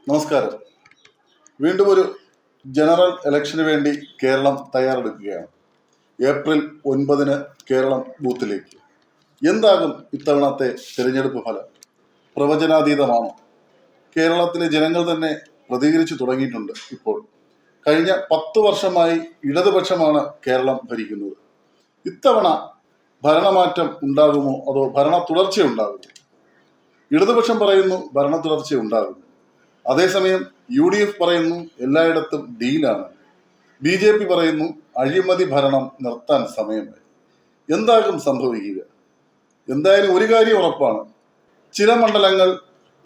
നമസ്കാരം. വീണ്ടും ഒരു ജനറൽ ഇലക്ഷന് വേണ്ടി കേരളം തയ്യാറെടുക്കുകയാണ്. ഏപ്രിൽ 9 കേരളം ബൂത്തിലേക്ക്. എന്താകും ഇത്തവണത്തെ തിരഞ്ഞെടുപ്പ് ഫലം? പ്രവചനാതീതമാണോ? കേരളത്തിലെ ജനങ്ങൾ തന്നെ പ്രതികരിച്ചു തുടങ്ങിയിട്ടുണ്ട്. ഇപ്പോൾ കഴിഞ്ഞ 10 വർഷമായി ഇടതുപക്ഷമാണ് കേരളം ഭരിക്കുന്നത്. ഇത്തവണ ഭരണമാറ്റം ഉണ്ടാകുമോ അതോ ഭരണ തുടർച്ച ഉണ്ടാകുമോ? ഇടതുപക്ഷം പറയുന്നു ഭരണ തുടർച്ച ഉണ്ടാകും. അതേസമയം UDF പറയുന്നു എല്ലായിടത്തും ഡീലാണ്. BJP പറയുന്നു അഴിമതി ഭരണം നിർത്താൻ സമയമായി. എന്താകും സംഭവിക്കുക? എന്തായാലും ഒരു കാര്യം ഉറപ്പാണ്, ചില മണ്ഡലങ്ങൾ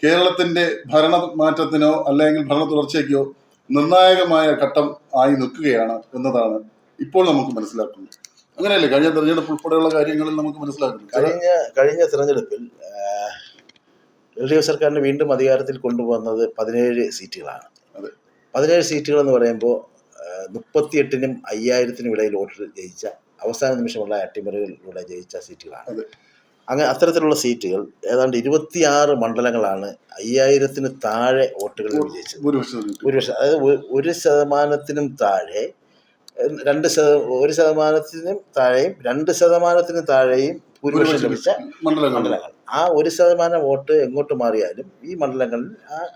കേരളത്തിന്റെ ഭരണമാറ്റത്തിനോ അല്ലെങ്കിൽ ഭരണ തുടർച്ചയ്ക്കോ നിർണായകമായ ഘട്ടം ആയി നിൽക്കുകയാണ് എന്നതാണ് ഇപ്പോൾ നമുക്ക് മനസ്സിലാക്കുന്നത്. അങ്ങനെയല്ലേ കഴിഞ്ഞ തെരഞ്ഞെടുപ്പ് ഉൾപ്പെടെയുള്ള കാര്യങ്ങളിൽ നമുക്ക് മനസ്സിലാക്കുന്നു. കഴിഞ്ഞ തെരഞ്ഞെടുപ്പിൽ LDF സർക്കാരിനെ വീണ്ടും അധികാരത്തിൽ കൊണ്ടുവന്നത് 17 സീറ്റുകളാണ്. 17 സീറ്റുകൾ എന്ന് പറയുമ്പോൾ 38നും 5000നും ഇടയിൽ വോട്ടിൽ ജയിച്ച, അവസാന നിമിഷമുള്ള അട്ടിമറികളിലൂടെ ജയിച്ച സീറ്റുകളാണ്. അങ്ങനെ അത്തരത്തിലുള്ള സീറ്റുകൾ ഏതാണ്ട് 26 മണ്ഡലങ്ങളാണ് 5000ന് താഴെ വോട്ടുകൾ വിജയിച്ചത്. ഭൂരിപക്ഷം, അതായത് 1% താഴെ, 1% താഴെയും 2% താഴെയും ഭൂരിപക്ഷം ലഭിച്ച മണ്ഡലങ്ങൾ. ആ 1% വോട്ട് എങ്ങോട്ട് മാറിയാലും ഈ മണ്ഡലങ്ങളിൽ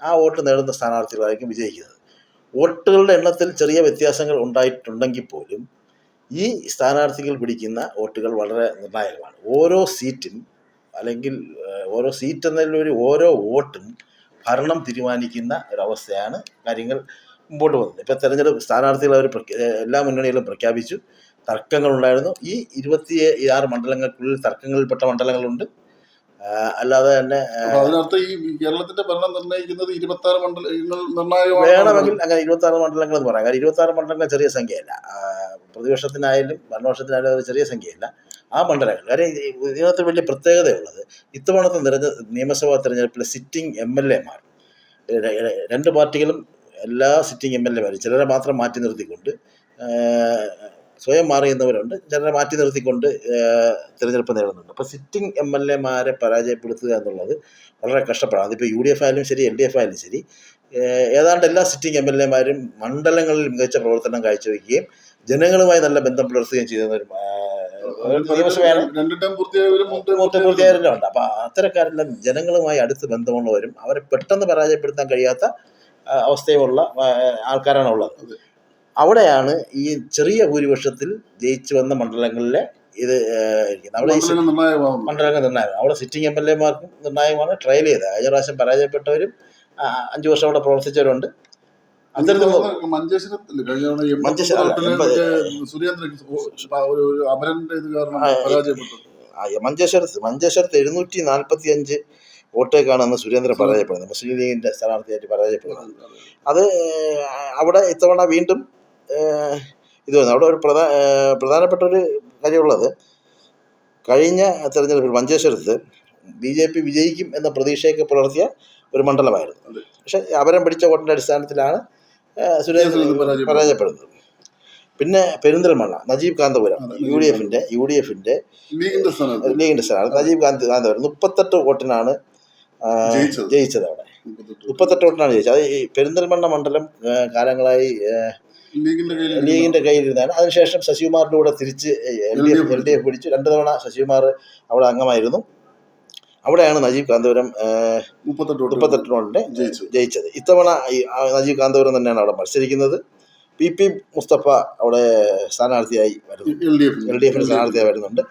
ആ വോട്ട് നേടുന്ന സ്ഥാനാർത്ഥികളായിരിക്കും വിജയിക്കുന്നത്. വോട്ടുകളുടെ എണ്ണത്തിൽ ചെറിയ വ്യത്യാസങ്ങൾ ഉണ്ടായിട്ടുണ്ടെങ്കിൽ പോലും ഈ സ്ഥാനാർത്ഥികൾ പിടിക്കുന്ന വോട്ടുകൾ വളരെ നിർണായകമാണ്. ഓരോ സീറ്റും അല്ലെങ്കിൽ ഓരോ സീറ്റ് എന്നതിലൊരു ഓരോ വോട്ടും ഭരണം തീരുമാനിക്കുന്ന ഒരവസ്ഥയാണ് കാര്യങ്ങൾ മുമ്പോട്ട് പോകുന്നത്. ഇപ്പം തെരഞ്ഞെടുപ്പ് സ്ഥാനാർത്ഥികൾ അവർ എല്ലാ മുന്നണികളും പ്രഖ്യാപിച്ചു. തർക്കങ്ങളുണ്ടായിരുന്നു. ഈ 26 മണ്ഡലങ്ങൾക്കുള്ളിൽ തർക്കങ്ങളിൽപ്പെട്ട മണ്ഡലങ്ങളുണ്ട്. അല്ലാതെ തന്നെ അതിനർത്ഥം ഈ കേരളത്തിന്റെ ഭരണം നിർണ്ണയിക്കുന്നത് 26 മണ്ഡലങ്ങൾ നിർണായകമാണ് വേണമെങ്കിൽ അങ്ങനെ 26 മണ്ഡലങ്ങൾ എന്ന് പറയാം. കാരണം 26 മണ്ഡലങ്ങൾ ചെറിയ സംഖ്യയല്ല. പ്രതിപക്ഷത്തിനായാലും ഭരണപക്ഷത്തിനായാലും അത് ചെറിയ സംഖ്യയല്ല. ആ മണ്ഡലങ്ങൾ കാര്യം ഇതിനകത്ത് വലിയ പ്രത്യേകതയുള്ളത്, ഇത്തവണത്തെ നിയമസഭാ തെരഞ്ഞെടുപ്പിലെ സിറ്റിംഗ് MLA-മാർ, 2 പാർട്ടികളും എല്ലാ സിറ്റിംഗ് MLA-മാരും ചിലരെ മാത്രം മാറ്റി നിർത്തിക്കൊണ്ട്, സ്വയം മാറിയുന്നവരുണ്ട്, ചിലരെ മാറ്റി നിർത്തിക്കൊണ്ട് തിരഞ്ഞെടുപ്പ് നേടുന്നുണ്ട്. അപ്പോൾ സിറ്റിംഗ് MLA-മാരെ പരാജയപ്പെടുത്തുക എന്നുള്ളത് വളരെ കഷ്ടപ്പാടാണ്. അതിപ്പോൾ UDF ആയാലും ശരി LDF ആയാലും ശരി, ഏതാണ്ട് എല്ലാ സിറ്റിംഗ് MLA-മാരും മണ്ഡലങ്ങളിൽ മികച്ച പ്രവർത്തനം കാഴ്ചവെക്കുകയും ജനങ്ങളുമായി നല്ല ബന്ധം പുലർത്തുകയും ചെയ്യുന്ന നിയമസഭയാണ്. പൂർത്തിയായവരുണ്ട്. അപ്പോൾ അത്തരക്കാരെല്ലാം ജനങ്ങളുമായി അടുത്ത് ബന്ധമുള്ളവരും അവരെ പെട്ടെന്ന് പരാജയപ്പെടുത്താൻ കഴിയാത്ത അവസ്ഥയുമുള്ള ആൾക്കാരാണ് ഉള്ളത്. അവിടെയാണ് ഈ ചെറിയ ഭൂരിപക്ഷത്തിൽ ജയിച്ചു വന്ന മണ്ഡലങ്ങളിലെ ഇത് അവിടെ മണ്ഡലങ്ങൾ നിർണായകം. അവിടെ സിറ്റിംഗ് MLA-മാർക്കും നിർണായകമാണ്. ട്രയൽ ചെയ്ത് കഴിഞ്ഞ പ്രാവശ്യം പരാജയപ്പെട്ടവരും 5 വർഷം അവിടെ പ്രവർത്തിച്ചവരുണ്ട്. മഞ്ചേശ്വരത്ത് 745 വോട്ടേക്കാണ് അന്ന് സുരേന്ദ്രൻ പരാജയപ്പെടുന്നത്, മുസ്ലിം ലീഗിന്റെ സ്ഥാനാർത്ഥിയായിട്ട് പരാജയപ്പെടുന്നത്. അത് അവിടെ ഇത്തവണ വീണ്ടും ഇത് വന്നു. അവിടെ ഒരു പ്രധാനപ്പെട്ട ഒരു കാര്യമുള്ളത്, കഴിഞ്ഞ തെരഞ്ഞെടുപ്പിൽ മഞ്ചേശ്വരത്ത് BJP വിജയിക്കും എന്ന പ്രതീക്ഷയൊക്കെ പുലർത്തിയ ഒരു മണ്ഡലമായിരുന്നു. പക്ഷെ അപരം പിടിച്ച വോട്ടിന്റെ അടിസ്ഥാനത്തിലാണ് സുരേന്ദ്രൻ പരാജയപ്പെടുന്നത്. പിന്നെ പെരിന്തൽമണ്ണ നജീബ് കാന്തപുരം UDFന്റെ ലീഗിന്റെ സ്ഥാനാർത്ഥി നജീബ് കാന്തപുരം 38 വോട്ടിനാണ് ജയിച്ചത്. അവിടെ 38 വോട്ടിനാണ് ജയിച്ചത്. അത് ഈ പെരിന്തൽമണ്ണ മണ്ഡലം കാലങ്ങളായി ലീഗിന്റെ കയ്യിലിരുന്നാണ്. അതിനുശേഷം ശശികുമാറിന്റെ കൂടെ തിരിച്ച് LDF പിടിച്ചു. 2 തവണ ശശികുമാർ അവിടെ അംഗമായിരുന്നു. അവിടെയാണ് നജീബ് കാന്തപുരം 38 വോട്ടിന് ജയിച്ചത്. ഇത്തവണ നജീബ് കാന്തപുരം തന്നെയാണ് അവിടെ മത്സരിക്കുന്നത്. PP മുസ്തഫ അവിടെ സ്ഥാനാർത്ഥിയായി വരുന്നു, LDF സ്ഥാനാർത്ഥിയായി വരുന്നുണ്ട്.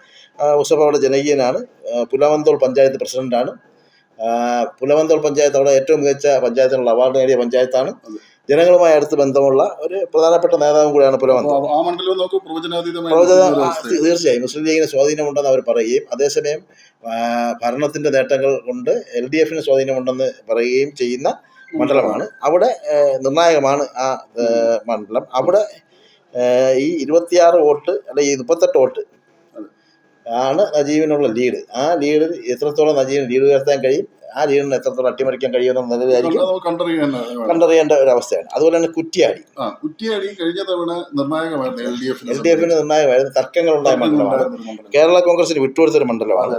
മുസ്തഫ അവിടെ ജനകീയനാണ്. പുലവന്തോൾ പഞ്ചായത്ത് പ്രസിഡന്റാണ്. പുലവന്തോൾ പഞ്ചായത്ത് അവിടെ ഏറ്റവും മികച്ച പഞ്ചായത്തിനുള്ള അവാർഡ് നേടിയ പഞ്ചായത്താണ്. ജനങ്ങളുമായി അടുത്ത് ബന്ധമുള്ള ഒരു പ്രധാനപ്പെട്ട നേതാവും കൂടിയാണ് പുലവന്തോൾ. തീർച്ചയായും മുസ്ലിം ലീഗിന് സ്വാധീനമുണ്ടെന്ന് അവർ പറയുകയും അതേസമയം ഭരണത്തിന്റെ നേട്ടങ്ങൾ കൊണ്ട് LDFന് സ്വാധീനമുണ്ടെന്ന് പറയുകയും ചെയ്യുന്ന മണ്ഡലമാണ്. അവിടെ നിർണായകമാണ് ആ മണ്ഡലം. അവിടെ ഈ 26 വോട്ട് അല്ലെ ഈ 38 വോട്ട് ആണ് നജീബിനുള്ള ലീഡ്. ആ ലീഡ് എത്രത്തോളം നജീബിന് ലീഡ് ഉയർത്താൻ കഴിയും, ആ ലീഡിന് എത്രത്തോളം അട്ടിമറിക്കാൻ കഴിയുമെന്ന നിലയിലായിരിക്കും കണ്ടറിയേണ്ട ഒരു അവസ്ഥയാണ്. അതുപോലെ തന്നെ കുറ്റിയാടി കഴിഞ്ഞ തവണ LDFന് നിർണായകമായിരുന്നു. തർക്കങ്ങളുണ്ടായ മണ്ഡലമാണ്. കേരള കോൺഗ്രസിന് വിട്ടുകൊടുത്തൊരു മണ്ഡലമാണ്.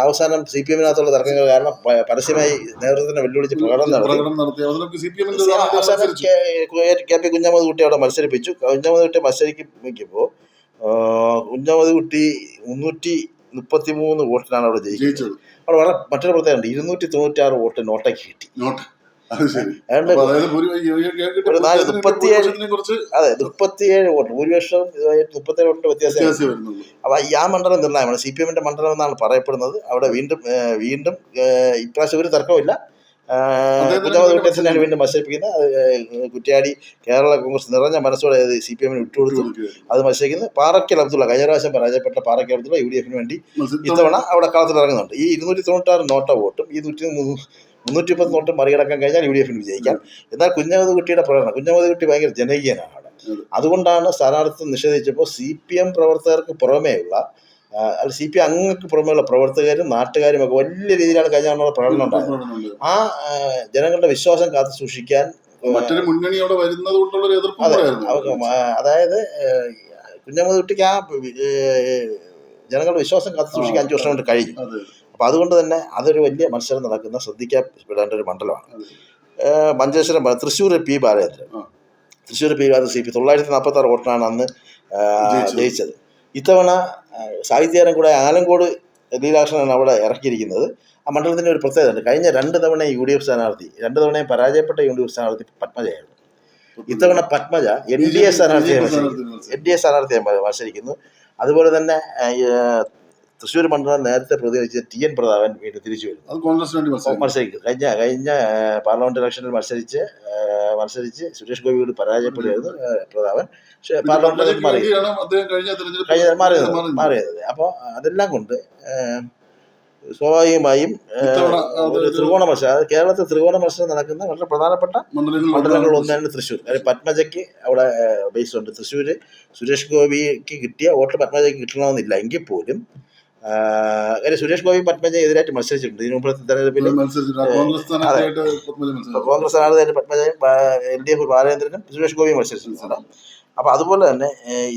അവസാനം CPM തർക്കങ്ങൾ കാരണം പരസ്യമായി നേതൃത്വത്തിനെ വെല്ലുവിളിച്ച് പ്രകടനം നടത്തി. അവസാനം KP കുഞ്ഞഹമ്മദ് കുട്ടി അവിടെ മത്സരിപ്പിച്ചു. കുഞ്ഞഹമ്മദ് കുട്ടി മത്സരിക്കുമ്പോൾ കുഞ്ഞഹമ്മദ് കുട്ടി 333 വോട്ടിനാണ് അവിടെ ജയിച്ചത്. അവിടെ വളരെ മറ്റൊരു പ്രത്യേകത, 296 വോട്ട് നോട്ടയ്ക്ക് കിട്ടി. അതുകൊണ്ട് 37 വോട്ട് ഭൂരിപക്ഷം 37 വോട്ടിന്റെ വ്യത്യാസം. അപ്പൊ ആ മണ്ഡലം നിർണ്ണയമാണ്. CPM മണ്ഡലം എന്നാണ് പറയപ്പെടുന്നത്. അവിടെ വീണ്ടും ഇപ്രാവശ്യം ഒരു തർക്കമില്ല. കുഞ്ഞഹമ്മദ് കുട്ടിയെ വീണ്ടും മത്സരിപ്പിക്കുന്നത്. കുറ്റ്യാടി കേരള കോൺഗ്രസ് നിറഞ്ഞ മനസ്സോടെ CPM വിട്ടുകൊടുത്തു. അത് മത്സരിക്കുന്നത് പാറയ്ക്കൽ അബ്ദുള്ള. കഴിഞ്ഞ പ്രാവശ്യം പരാജയപ്പെട്ട പാറയ്ക്കൽ അബ്ദുള്ള UDF വേണ്ടി ഇത്തവണ അവിടെ കളത്തിൽ ഇറങ്ങുന്നുണ്ട്. ഈ 296 നോട്ട വോട്ടും ഈ 330 വോട്ടും മറികടക്കാൻ കഴിഞ്ഞാൽ UDF വിജയിക്കാം. എന്നാൽ കുഞ്ഞഹമ്മദ് കുട്ടിയുടെ പ്രകടനം, കുഞ്ഞഹമ്മദ് കുട്ടി ഭയങ്കര ജനകീയനാണ് അവിടെ. അതുകൊണ്ടാണ് സ്ഥാനാർത്ഥിത്വം നിഷേധിച്ചപ്പോൾ CPM പ്രവർത്തകർക്ക് പുറമേയുള്ള CPM അംഗങ്ങൾക്ക് പുറമെയുള്ള പ്രവർത്തകരും നാട്ടുകാരും ഒക്കെ വലിയ രീതിയിലാണ് കഴിഞ്ഞ പ്രകടനം ഉണ്ടായത്. ആ ജനങ്ങളുടെ വിശ്വാസം കാത്തു സൂക്ഷിക്കാൻ മറ്റൊരു മുന്നണിയോടെ വരുന്നത് കൊണ്ടുള്ള എതിർപ്പ്. അതായത് കുഞ്ഞഹമ്മദ് കുട്ടിക്ക് ആ ജനങ്ങളുടെ വിശ്വാസം കാത്തു സൂക്ഷിക്കാൻ 5 വർഷം കൊണ്ട് കഴിഞ്ഞു. അപ്പം അതുകൊണ്ട് തന്നെ അതൊരു വലിയ മത്സരം നടക്കുന്ന ശ്രദ്ധിക്കപ്പെടേണ്ട ഒരു മണ്ഡലമാണ്. Manjeshwaram, Thrissur P. Balachandran. Thrissur P. Balachandran CP 946 വോട്ടിനാണ് അന്ന് ജയിച്ചത്. ഇത്തവണ സാഹിത്യകാരൻ കൂടെ ആലങ്കോട് ലീലാകൃഷ്ണനാണ് അവിടെ ഇറക്കിയിരിക്കുന്നത്. ആ മണ്ഡലത്തിൻ്റെ ഒരു പ്രത്യേകത ഉണ്ട്. കഴിഞ്ഞ 2 തവണ UDF സ്ഥാനാർത്ഥി, 2 തവണയും പരാജയപ്പെട്ട UDF സ്ഥാനാർത്ഥി പത്മജയായിരുന്നു. ഇത്തവണ പത്മജ NDA സ്ഥാനാർത്ഥിയായി മത്സരിക്കുന്നു. അതുപോലെ തന്നെ തൃശ്ശൂർ മണ്ഡലം നേരത്തെ പ്രതിനിധിച്ച TN പ്രതാപൻ വീണ്ടും തിരിച്ചു വരുന്നു. മത്സരിക്കും. കഴിഞ്ഞ പാർലമെന്റ് ഇലക്ഷനിൽ മത്സരിച്ച് സുരേഷ് ഗോപിയോട് പരാജയപ്പെടുകയായിരുന്നു പ്രതാപൻ. പക്ഷേ പാർലമെന്റിലേക്ക് മാറിയത്. അപ്പോൾ അതെല്ലാം കൊണ്ട് സ്വാഭാവികമായും ഒരു ത്രികോണ മത്സരം, കേരളത്തിൽ ത്രികോണ മത്സരം നടക്കുന്ന വളരെ പ്രധാനപ്പെട്ട മണ്ഡലങ്ങളിൽ ഒന്നാണ് തൃശ്ശൂർ. കാര്യം പത്മജയ്ക്ക് അവിടെ ബേസ് ഉണ്ട്. തൃശ്ശൂർ സുരേഷ് ഗോപിക്ക് കിട്ടിയ വോട്ട് പത്മജയ്ക്ക് കിട്ടണമെന്നില്ല. എങ്കിൽ പോലും സുരേഷ് ഗോപി പത്മജ എതിരായിട്ട് മത്സരിച്ചിട്ടുണ്ട്. ഇതിനു മുമ്പത്തെ തെരഞ്ഞെടുപ്പിൽ കോൺഗ്രസ് സ്ഥാനാർത്ഥിയായിട്ട് പത്മജയും LDF ബാലചന്ദ്രനും സുരേഷ് ഗോപിയും മത്സരിച്ചിട്ടുണ്ട്. അപ്പോൾ അതുപോലെ തന്നെ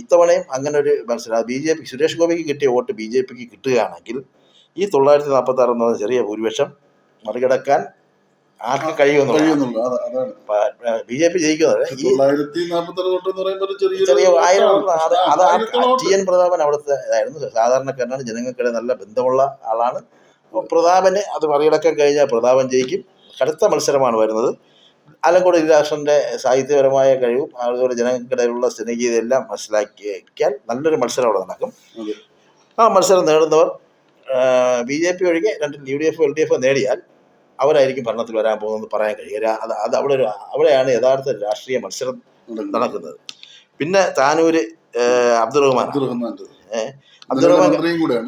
ഇത്തവണയും അങ്ങനെ ഒരു മത്സരം BJP സുരേഷ് ഗോപിക്ക് കിട്ടിയ വോട്ട് BJPക്ക് കിട്ടുകയാണെങ്കിൽ ഈ 946 എന്ന് പറഞ്ഞ ചെറിയ ഭൂരിപക്ഷം മറികടക്കാൻ ആർക്ക് കഴിയുമെന്നുള്ളൂ. BJP ജയിക്കുന്നത് ചെറിയ 1000. അത് TN പ്രതാപൻ അവിടുത്തെ ഇതായിരുന്നു. സാധാരണക്കാരനാണ്, ജനങ്ങൾക്കിടെ നല്ല ബന്ധമുള്ള ആളാണ്. പ്രതാപന് അത് മറികടക്കാൻ കഴിഞ്ഞാൽ പ്രതാപൻ ജയിക്കും. കടുത്ത മത്സരമാണ് വരുന്നത്. ആലങ്കോട് ലീലാകൃഷ്ണന്റെ സാഹിത്യപരമായ കഴിവും അതുപോലെ ജനങ്ങൾക്കിടയിലുള്ള ജനകീയതയെല്ലാം മനസ്സിലാക്കിയാൽ നല്ലൊരു മത്സരം അവിടെ നടക്കും. ആ മത്സരം നേടുന്നവർ BJP ഒഴികെ 2 UDF LDF നേടിയാൽ അവരായിരിക്കും ഭരണത്തിൽ വരാൻ പോകുന്നതെന്ന് പറയാൻ കഴിയും. അത് അവിടെയാണ് യഥാർത്ഥ രാഷ്ട്രീയ മത്സരം നടക്കുന്നത്. പിന്നെ താനൂര് അബ്ദുറഹ്മാൻ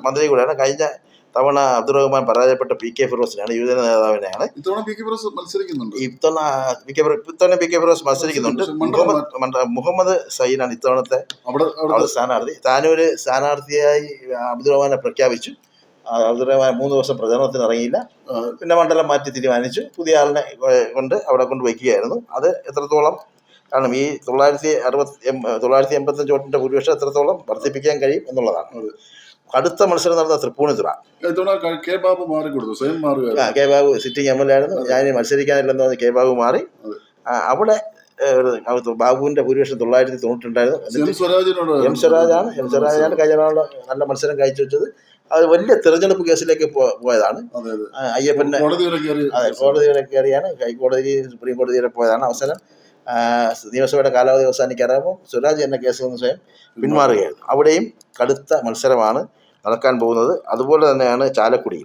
മന്ത്രി കൂടെയാണ്. കഴിഞ്ഞ തവണ അബ്ദുറഹ്മാൻ പരാജയപ്പെട്ട PK ഫിറോസിനാണ്, യുവജന നേതാവിനെയാണ്. ഇത്തവണ PK ഫിറോസ് മത്സരിക്കുന്നുണ്ട്. മുഹമ്മദ് സയ്യിദാണ് ഇത്തവണത്തെ അവിടെ സ്ഥാനാർത്ഥി. താനൂര് സ്ഥാനാർത്ഥിയായി അബ്ദുറഹ്മാനെ പ്രഖ്യാപിച്ചു. അബ്ദുറഹ്മാൻ 3 ദിവസം പ്രചരണത്തിന് ഇറങ്ങിയില്ല. പിന്നെ മണ്ഡലം മാറ്റി തീരുമാനിച്ചു. പുതിയ ആളിനെ അവിടെ കൊണ്ട് വയ്ക്കുകയായിരുന്നു. അത് എത്രത്തോളം, കാരണം ഈ 985 വോട്ടിന്റെ ഭൂരിപക്ഷം എത്രത്തോളം വർദ്ധിപ്പിക്കാൻ കഴിയും എന്നുള്ളതാണ്. അടുത്ത മത്സരം നടന്ന Thrippunithura. K Babu sitting MLA ആയിരുന്നു. ഞാൻ മത്സരിക്കാനില്ലെന്ന് പറഞ്ഞ് കെ ബാബു മാറി. അവിടെ ബാബുവിന്റെ ഭൂരിപക്ഷം 992 എം സ്വരാജാണ് കഴിഞ്ഞ നല്ല മത്സരം കാഴ്ചവെച്ചത്. അത് വലിയ തെരഞ്ഞെടുപ്പ് കേസിലേക്ക് പോയതാണ്. അയ്യപ്പന്റെ കോടതി വരെ കയറിയാണ്, ഹൈക്കോടതി സുപ്രീം കോടതി വരെ പോയതാണ്. അവസാനം നിയമസഭയുടെ കാലാവധി അവസാനിക്കാറാകുമ്പോൾ സ്വരാജ് എന്ന കേസിൽ നിന്ന് സ്വയം പിന്മാറുകയായിരുന്നു. അവിടെയും കടുത്ത മത്സരമാണ് നടക്കാൻ പോകുന്നത്. അതുപോലെ തന്നെയാണ് ചാലക്കുടി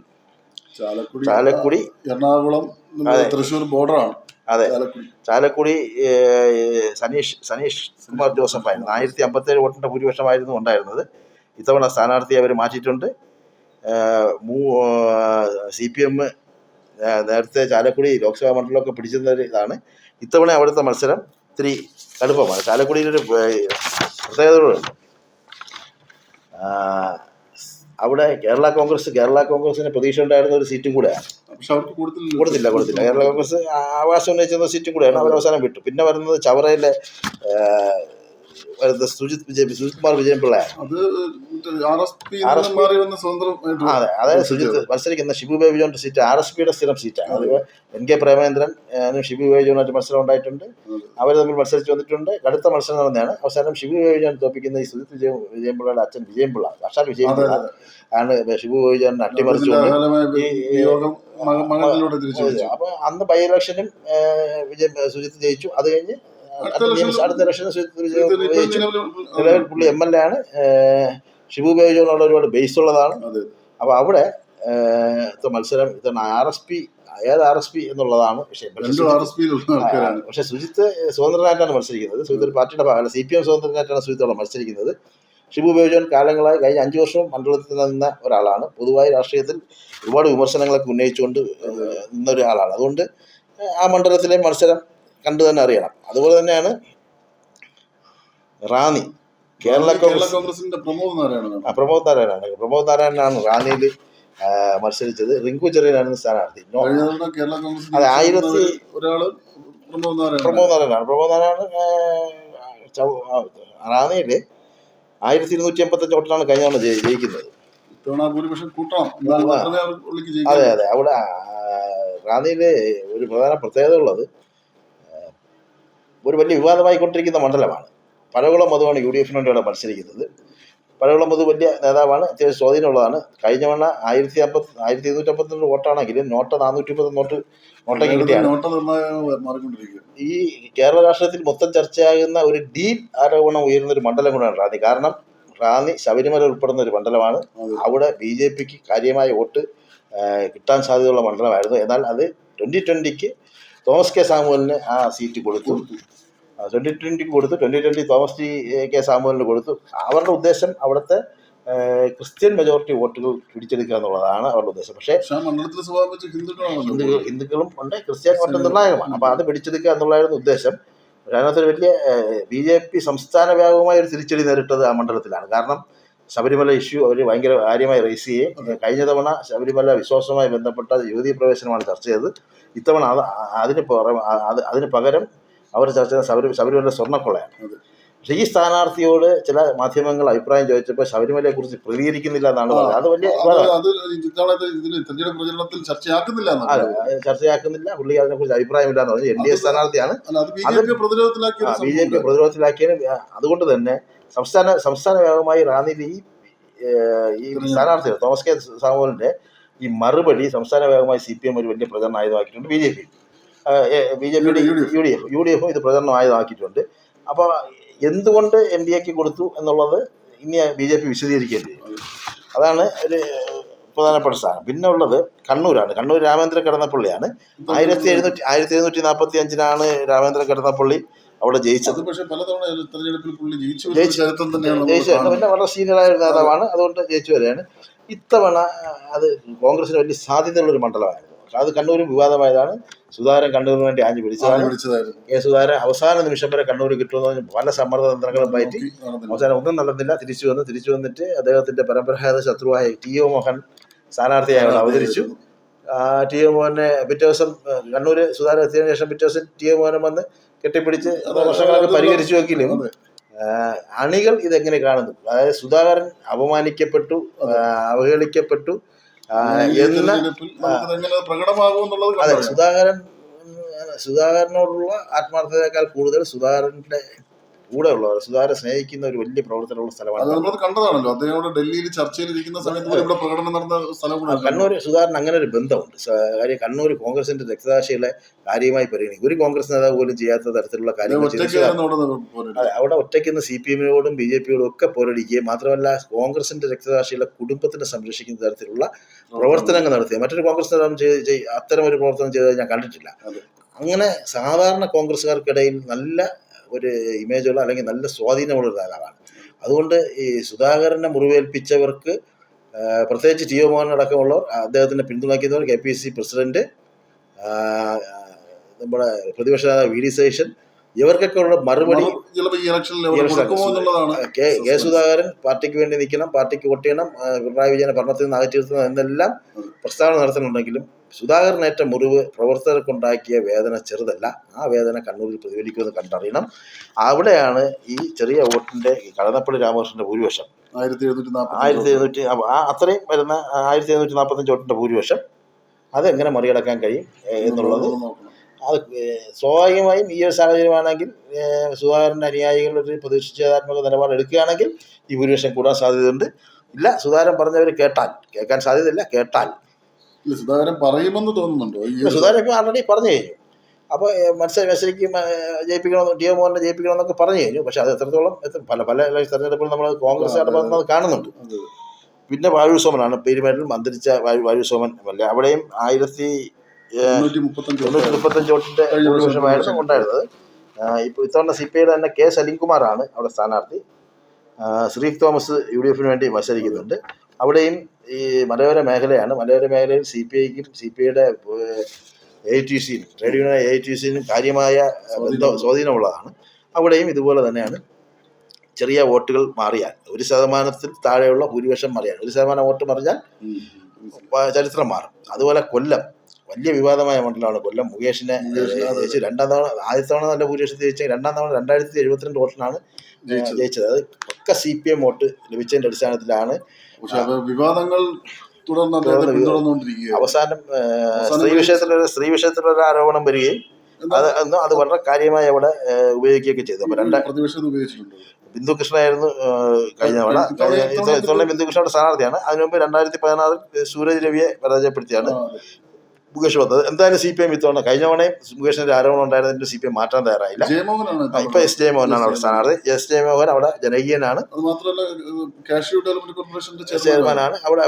എറണാകുളം തൃശ്ശൂർ ബോർഡറാണ്. അതെ, ചാലക്കുടി സനീഷ് കുമാർ ജോസഫ് ആയിരുന്നു. 1057 വോട്ടിന്റെ ഭൂരിപക്ഷമായിരുന്നു ഉണ്ടായിരുന്നത്. ഇത്തവണ സ്ഥാനാർത്ഥിയെ അവർ മാറ്റിയിട്ടുണ്ട്. CPM നേരത്തെ ചാലക്കുടി ലോക്സഭാ മണ്ഡലമൊക്കെ പിടിച്ചിരുന്ന ഇതാണ്. ഇത്തവണ അവിടുത്തെ മത്സരം ഇത്തിരി കടുപ്പമാണ്. ചാലക്കുടിയിലൊരു പ്രത്യേകതകളുണ്ട്. അവിടെ കേരള കോൺഗ്രസിന് പ്രതീക്ഷ ഉണ്ടായിരുന്ന ഒരു സീറ്റും കൂടെയാണ്. കൊടുത്തില്ല. കേരള കോൺഗ്രസ് അവകാശം ഉന്നയിച്ചിരുന്ന സീറ്റും കൂടെയാണ്. അവർ അവസാനം വിട്ടു. പിന്നെ വരുന്നത് ചവറയിലെ സുജിത് കുമാർ വിജയൻപിള്ളയാണ്. അത് RSP മാറി വന്ന സ്വതന്ത്രമായിട്ട്. അതെ, അതായത് സുജിത്ത് മത്സരിക്കുന്ന ഷിബു ബേബി ജോണിന്റെ സീറ്റ് RSPയുടെ സ്ഥിരം സീറ്റാണ്. അത് NK പ്രേമേന്ദ്രൻ ഷിബു ബേബി ജോണായിട്ട് മത്സരം ഉണ്ടായിട്ടുണ്ട്. അവർ തമ്മിൽ മത്സരിച്ച് വന്നിട്ടുണ്ട്. കടുത്ത മത്സരം നടന്നതാണ്. അവസാനം ഷിബു ബേബി ജോൺ തോപ്പിക്കുന്ന ഈ സുജിത്ത് വിജയൻപിള്ളയുടെ അച്ഛൻ വിജയൻപിള്ള, സാക്ഷാൽ വിജയൻപിള്ള ആണ് ഷിബു ബേബി ജോണിനെ അട്ടിമറിച്ചുകൊണ്ട്. അപ്പൊ അന്ന് ബൈ ഇലക്ഷനും സുജിത്ത് ജയിച്ചു. അത് കഴിഞ്ഞ് അടുത്ത ഇലക്ഷന് സുജിത്ത് ജയിച്ചു. നിലവിൽ പുള്ളി MLA ആണ്. ഷിബു ബേബി ജോണിനോട് ഒരുപാട് ബേസ് ഉള്ളതാണ്. അപ്പൊ അവിടെ മത്സരം RSP ഏത് RSP എന്നുള്ളതാണ് വിഷയം. പക്ഷെ സുജിത്ത് സ്വതന്ത്രനായിട്ടാണ് മത്സരിക്കുന്നത്. സുജിത്ത് ഒരു പാർട്ടിയുടെ ഭാഗമല്ല, CPM സ്വതന്ത്രനായിട്ടാണ് സുജിത്തോളം മത്സരിക്കുന്നത്. ഷിബു ബേബി ജോൺ കാലങ്ങളായി കഴിഞ്ഞ 5 വർഷവും മണ്ഡലത്തിൽ നിന്ന ഒരാളാണ്. പൊതുവായി രാഷ്ട്രീയത്തിൽ ഒരുപാട് വിമർശനങ്ങളൊക്കെ ഉന്നയിച്ചുകൊണ്ട് നിന്ന ഒരാളാണ്. അതുകൊണ്ട് ആ മണ്ഡലത്തിലെ മത്സരം കണ്ടു തന്നെ അറിയണം. അതുപോലെ തന്നെയാണ് റാന്നി. കേരള കോൺഗ്രസിന്റെ പ്രമോദ് നാരായണനാണ് റാന്നിയിൽ മത്സരിച്ചത്. റിങ്കു ചെറിയനാണ് സ്ഥാനാർത്ഥി. അതെ, പ്രമോദ് നാരായണൻ റാന്നിയില് 1285 വോട്ടിനാണ് കഴിഞ്ഞ തവണ ജയിക്കുന്നത്. അതെ, അവിടെ റാന്നിയില് ഒരു പ്രധാന പ്രത്യേകത ഉള്ളത്, ഒരു വലിയ വിവാദമായിക്കൊണ്ടിരിക്കുന്ന മണ്ഡലമാണ്. പഴകുളം മധുവാണ് UDF വേണ്ടിയാണ് മത്സരിക്കുന്നത്. പഴകുളം മധു വലിയ നേതാവാണ്, അത്യാവശ്യം സ്വാധീനമുള്ളതാണ്. കഴിഞ്ഞ തവണ 1252 വോട്ടാണെങ്കിലും നോട്ട് 430 നോട്ടൊക്കെ കിട്ടിയാണ്. ഈ കേരള രാഷ്ട്രീയത്തിൽ മൊത്തം ചർച്ചയാകുന്ന ഒരു ഡീൽ ആരോപണം ഉയരുന്ന ഒരു മണ്ഡലം കൂടെയാണ് റാന്നി. കാരണം റാന്നി ശബരിമല ഉൾപ്പെടുന്ന ഒരു മണ്ഡലമാണ്. അവിടെ BJPക്ക് കാര്യമായ വോട്ട് കിട്ടാൻ സാധ്യതയുള്ള മണ്ഡലമായിരുന്നു. എന്നാൽ അത് 2020 തോമസ് കെ സാമുവലിന് ആ സീറ്റ് കൊടുത്തു. 2020 തോമസ് കെ സാമുവലിന് കൊടുത്തു. അവരുടെ ഉദ്ദേശം അവിടുത്തെ ക്രിസ്ത്യൻ മെജോറിറ്റി വോട്ടുകൾ പിടിച്ചെടുക്കുക എന്നുള്ളതാണ് അവരുടെ ഉദ്ദേശം. പക്ഷേ ഹിന്ദുക്കളും ഉണ്ട്, ക്രിസ്ത്യൻ വോട്ട് നിർണായകമാണ്. അപ്പോൾ അത് പിടിച്ചെടുക്കുക എന്നുള്ളതായിരുന്നു ഉദ്ദേശം. അതിനകത്തൊരു വലിയ BJP സംസ്ഥാന വ്യാപകമായ ഒരു തിരിച്ചടി നേരിട്ടത് ആ മണ്ഡലത്തിലാണ്. കാരണം ശബരിമല ഇഷ്യൂ അവർ ഭയങ്കര കാര്യമായി റേസ് ചെയ്യുകയും കഴിഞ്ഞ തവണ ശബരിമല വിശ്വാസവുമായി ബന്ധപ്പെട്ട യുവതീ പ്രവേശനമാണ് ചർച്ച ചെയ്തത്. ഇത്തവണ അതിന് പകരം അവർ ചർച്ച ചെയ്ത ശബരിമല സ്വർണ്ണക്കൊള്ളയാണ്. പക്ഷേ ഈ സ്ഥാനാർത്ഥിയോട് ചില മാധ്യമങ്ങൾ അഭിപ്രായം ചോദിച്ചപ്പോൾ ശബരിമലയെക്കുറിച്ച് പ്രതികരിക്കുന്നില്ല എന്നാണ് പറഞ്ഞത്. അത് വലിയ ചർച്ചയാക്കുന്നില്ല, പുള്ളി അതിനെക്കുറിച്ച് അഭിപ്രായമില്ല എന്ന് പറഞ്ഞു. NDA സ്ഥാനാർത്ഥിയാണ്, BJP പ്രതിരോധത്തിലാക്കിയതിന്. അതുകൊണ്ട് തന്നെ സംസ്ഥാന വ്യാപകമായി റാന്നിയിൽ ഈ സ്ഥാനാർത്ഥി തോമസ് കെ സാമുവലിന്റെ ഈ മറുപടി സംസ്ഥാന വ്യാപകമായി CPM ഒരു വലിയ പ്രചരണം ആയുധമാക്കിയിട്ടുണ്ട്. BJPയുടെ UDF ഇത് പ്രചരണം ആയുധമാക്കിയിട്ടുണ്ട്. അപ്പോൾ എന്തുകൊണ്ട് NDAക്ക് കൊടുത്തു എന്നുള്ളത് ഇനി BJP വിശദീകരിക്കേണ്ടി വരും. അതാണ് ഒരു പ്രധാനപ്പെട്ട സ്ഥാനം. പിന്നെ ഉള്ളത് കണ്ണൂരാണ്. കണ്ണൂർ രാമേന്ദ്ര കടന്നപ്പള്ളിയാണ്. 1745 രാമേന്ദ്ര കടന്നപ്പള്ളി അവിടെ ജയിച്ചത്. പിന്നെ വളരെ സീനിയറായ ഒരു നേതാവാണ്, അതുകൊണ്ട് ജയിച്ചു വരികയാണ്. ഇത്തവണ അത് കോൺഗ്രസിന് വലിയ സാധ്യതയുള്ളൊരു മണ്ഡലമായിരുന്നു. അത് കണ്ണൂരും വിവാദമായതാണ്. സുധാകരൻ കണ്ണൂരിന് വേണ്ടി ആഞ്ഞു പിടിച്ചതാണ്. സുധാകരൻ അവസാന നിമിഷം വരെ കണ്ണൂർ കിട്ടുമെന്ന് പല സമ്മർദ്ദ തന്ത്രങ്ങളും പറ്റി അവസാനം ഒന്നും നടന്നില്ല. തിരിച്ചു വന്നിട്ട് അദ്ദേഹത്തിന്റെ പരമ്പരാഗത ശത്രുവായ TO മോഹൻ സ്ഥാനാർത്ഥിയായി അവതരിച്ചു. TO മോഹനെ പിറ്റേ ദിവസം കണ്ണൂര് സുധാകരൻ എത്തിയതിനു ശേഷം പിറ്റേ ദിവസം TO മോഹനം വന്ന് കെട്ടിപ്പിടിച്ച് പ്രശ്നങ്ങളൊക്കെ പരിഹരിച്ചുവെങ്കിലും അണികൾ ഇതെങ്ങനെ കാണുന്നു? അതായത് സുധാകരൻ അപമാനിക്കപ്പെട്ടു, അവഹേളിക്കപ്പെട്ടു എന്ന്. അതെ, സുധാകരനോടുള്ള ആത്മാർത്ഥതയേക്കാൾ കൂടുതൽ സുധാകരന്റെ കൂടെയുള്ളവർ, സുധാകരനെ സ്നേഹിക്കുന്ന ഒരു വലിയ പ്രവർത്തനമുള്ള സ്ഥലമാണ്. കണ്ടതാണല്ലോ അദ്ദേഹം ഡൽഹിയിൽ ചർച്ചയിലിരിക്കുന്ന സമയത്ത് പ്രകടനം നടന്ന സ്ഥലമാണ് കണ്ണൂർ. സുധാകരൻ അങ്ങനെ ഒരു ബന്ധമുണ്ട്. കാര്യം കണ്ണൂർ കോൺഗ്രസിന്റെ രക്തസാക്ഷികളെ കാര്യമായി പരിഗണിക്കും. ഒരു കോൺഗ്രസ് നേതാവ് പോലും ചെയ്യാത്ത തരത്തിലുള്ള കാര്യങ്ങൾ അവിടെ ഒറ്റയ്ക്കുന്ന CPM-നോടും BJP-യോടും ഒക്കെ പോരടിക്കുകയും മാത്രമല്ല കോൺഗ്രസിന്റെ രക്തസാക്ഷികളെ കുടുംബത്തിനെ സംരക്ഷിക്കുന്ന തരത്തിലുള്ള പ്രവർത്തനങ്ങൾ നടത്തിയ മറ്റൊരു കോൺഗ്രസ് നേതാവ് അത്തരം ഒരു പ്രവർത്തനം ചെയ്തത് ഞാൻ കണ്ടിട്ടില്ല. അങ്ങനെ സാധാരണ കോൺഗ്രസ്സുകാർക്കിടയിൽ നല്ല ഒരു ഇമേജുള്ള അല്ലെങ്കിൽ നല്ല സ്വാധീനമുള്ള ഒരു നേതാവാണ്. അതുകൊണ്ട് ഈ സുധാകരനെ മുറിവേൽപ്പിച്ചവർക്ക്, പ്രത്യേകിച്ച് TO മോഹൻ അടക്കമുള്ളവർ, അദ്ദേഹത്തിനെ പിന്തുണയ്ക്കുന്നവർ, KPCC പ്രസിഡന്റ്, നമ്മുടെ പ്രതിപക്ഷ നേതാവ് VD സതീശൻ, ഇവർക്കൊക്കെ ഉള്ള മറുപടി ചിലപ്പോൾ ഈ ഇലക്ഷനിൽ എവിടെ കൊടുക്കുമോ എന്നുള്ളതാണ്. കെ സുധാകരൻ പാർട്ടിക്ക് വേണ്ടി നിൽക്കണം, പാർട്ടിക്ക് വോട്ട് ചെയ്യണം, പിണറായി വിജയനെ ഭരണത്തിൽ നിന്ന് അകറ്റി നിർത്തണം എന്നെല്ലാം പ്രസ്താവന നടത്തുന്നുണ്ടെങ്കിലും സുധാകരനേറ്റ മുറിവ് പ്രവർത്തകർക്കുണ്ടാക്കിയ വേദന ചെറുതല്ല. ആ വേദന കണ്ണൂരിൽ പ്രതിഫലിക്കുമെന്ന് കണ്ടറിയണം. അവിടെയാണ് ഈ ചെറിയ വോട്ടിൻ്റെ കടന്നപ്പള്ളി രാമകൃഷ്ണൻ്റെ ഭൂരിപക്ഷം 1700 അത്രയും വരുന്ന 1745 വോട്ടിൻ്റെ ഭൂരിപക്ഷം അതെങ്ങനെ മറികടക്കാൻ കഴിയും എന്നുള്ളത് അത് സ്വാഭാവികമായും ഈ ഒരു സാഹചര്യമാണെങ്കിൽ സുധാകരൻ്റെ അനുയായികൾ ഒരു പ്രതിഷേധാത്മക നിലപാടെടുക്കുകയാണെങ്കിൽ ഈ ഭൂരിപക്ഷം കൂടാൻ സാധ്യതയുണ്ട്. ഇല്ല, സുധാകരൻ പറഞ്ഞവർ കേൾക്കാൻ സാധ്യതയില്ല, കേട്ടാൽ സുധാകരൻ പറയുമെന്ന് തോന്നുന്നുണ്ടോ? സുധാകരൻ ഇപ്പോൾ ആൾറെഡി പറഞ്ഞു കഴിഞ്ഞു. അപ്പോൾ മത്സരിക്കും, ജയിപ്പിക്കണം, ടി ഒ മോഹനെ ജയിപ്പിക്കണം എന്നൊക്കെ പറഞ്ഞു കഴിഞ്ഞു. പക്ഷെ അത് എത്രത്തോളം പല തെരഞ്ഞെടുപ്പുകൾ നമ്മൾ കോൺഗ്രസ് നടത്തുന്നത് കാണുന്നുണ്ട്. പിന്നെ വാഴൂർ സോമനാണ് പെരുമാറ്റിൽ മന്ത്രിച്ച വാഴൂർ സോമൻ അല്ലേ, അവിടെയും 1935 വോട്ടിൻ്റെ ഭൂരിപക്ഷമായിരുന്നു ഉണ്ടായിരുന്നത്. ഇപ്പോൾ ഇത്തവണ CPIയുടെ തന്നെ കെ സലിംകുമാറാണ് അവിടെ സ്ഥാനാർത്ഥി. ശ്രീ തോമസ് UDF വേണ്ടി മത്സരിക്കുന്നുണ്ട്. അവിടെയും ഈ മലയോര മേഖലയാണ്. മലയോര മേഖലയിൽ CPIക്കും CPIയുടെ AITC-നും ട്രേഡ് യൂണിയൻ AITC-നും കാര്യമായ സ്വാധീനമുള്ളതാണ്. അവിടെയും ഇതുപോലെ തന്നെയാണ്. ചെറിയ വോട്ടുകൾ മാറിയാൽ 1% താഴെയുള്ള ഭൂരിപക്ഷം മാറിയാൽ 1% വോട്ട് മറിഞ്ഞാൽ ചരിത്രം മാറും. അതുപോലെ കൊല്ലം വലിയ വിവാദമായ മണ്ഡലമാണ് കൊല്ലം. മുകേഷിനെ ജയിച്ച് രണ്ടാം തവണ, ആദ്യ തവണ നല്ല ഭൂരിപക്ഷത്തിൽ ജയിച്ച രണ്ടാം തവണ 2072 വോട്ടിനാണ് ജയിച്ചത്. അത് ഒക്കെ CPM വോട്ട് ലഭിച്ചതിൻ്റെ അടിസ്ഥാനത്തിലാണ്. വിവാദങ്ങൾ അവസാനം സ്ത്രീ വിഷയത്തിലൊരു ആരോപണം വരികയും അത് വളരെ കാര്യമായി അവിടെ ഉപയോഗിക്കുകയൊക്കെ ചെയ്തു. അപ്പോൾ ബിന്ദു കൃഷ്ണയായിരുന്നു കഴിഞ്ഞ തവണ. ഇത്തവണ ബിന്ദു കൃഷ്ണയുടെ സ്ഥാനാർത്ഥിയാണ്. അതിനു മുമ്പ് 2016 സൂരജ് രവിയെ പരാജയപ്പെടുത്തിയാണ് മുകേഷ് വന്നത്. എന്തായാലും CPM ഇത്തവണ, കഴിഞ്ഞ തവണയും മുകേഷിന്റെ ആരോപണം ഉണ്ടായിരുന്നതിന്റെ CPM മാറ്റാൻ തയ്യാറായില്ല. ഇപ്പൊ S ജയമോഹനാണ് അവിടെ സ്ഥാനാർത്ഥി. S ജയമോഹൻ അവിടെ ജനകീയനാണ്, ചെയർമാനാണ്. അവിടെ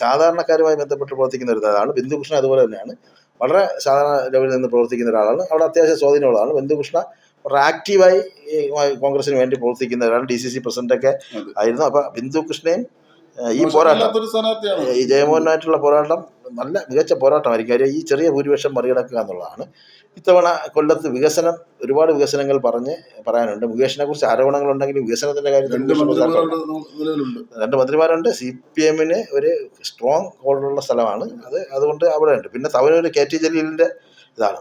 സാധാരണക്കാരുമായി ബന്ധപ്പെട്ട് പ്രവർത്തിക്കുന്ന ഒരു നേതാവാണ്. ബിന്ദു കൃഷ്ണ അതുപോലെ തന്നെയാണ്, വളരെ സാധാരണ ലെവലിൽ നിന്ന് പ്രവർത്തിക്കുന്ന ഒരാളാണ്. അവിടെ അത്യാവശ്യം സ്വാധീനമുള്ളതാണ്. ബിന്ദു കൃഷ്ണ വളരെ ആക്റ്റീവായി കോൺഗ്രസിന് വേണ്ടി പ്രവർത്തിക്കുന്ന ഒരാൾ, DCC പ്രസിഡന്റൊക്കെ ആയിരുന്നു. അപ്പൊ ബിന്ദു കൃഷ്ണയും ഈ പോരാട്ടം, ഈ ജയമോഹനായിട്ടുള്ള പോരാട്ടം നല്ല മികച്ച പോരാട്ടമായിരിക്കും. കാര്യം ഈ ചെറിയ ഭൂരിപക്ഷം മറികടക്കുക എന്നുള്ളതാണ്. ഇത്തവണ കൊല്ലത്ത് ഒരുപാട് വികസനങ്ങൾ പറയാനുണ്ട്. മുകേഷിനെ കുറിച്ച് ആരോപണങ്ങളുണ്ടെങ്കിലും വികസനത്തിന്റെ കാര്യത്തിൽ 2 മന്ത്രിമാരുണ്ട്. CPM-ന് ഒരു സ്ട്രോങ് ഹോൾഡുള്ള സ്ഥലമാണ് അത്. അതുകൊണ്ട് അവിടെ ഉണ്ട്. പിന്നെ തവനൂർ KT ജലീലിന്റെ ഇതാണ്,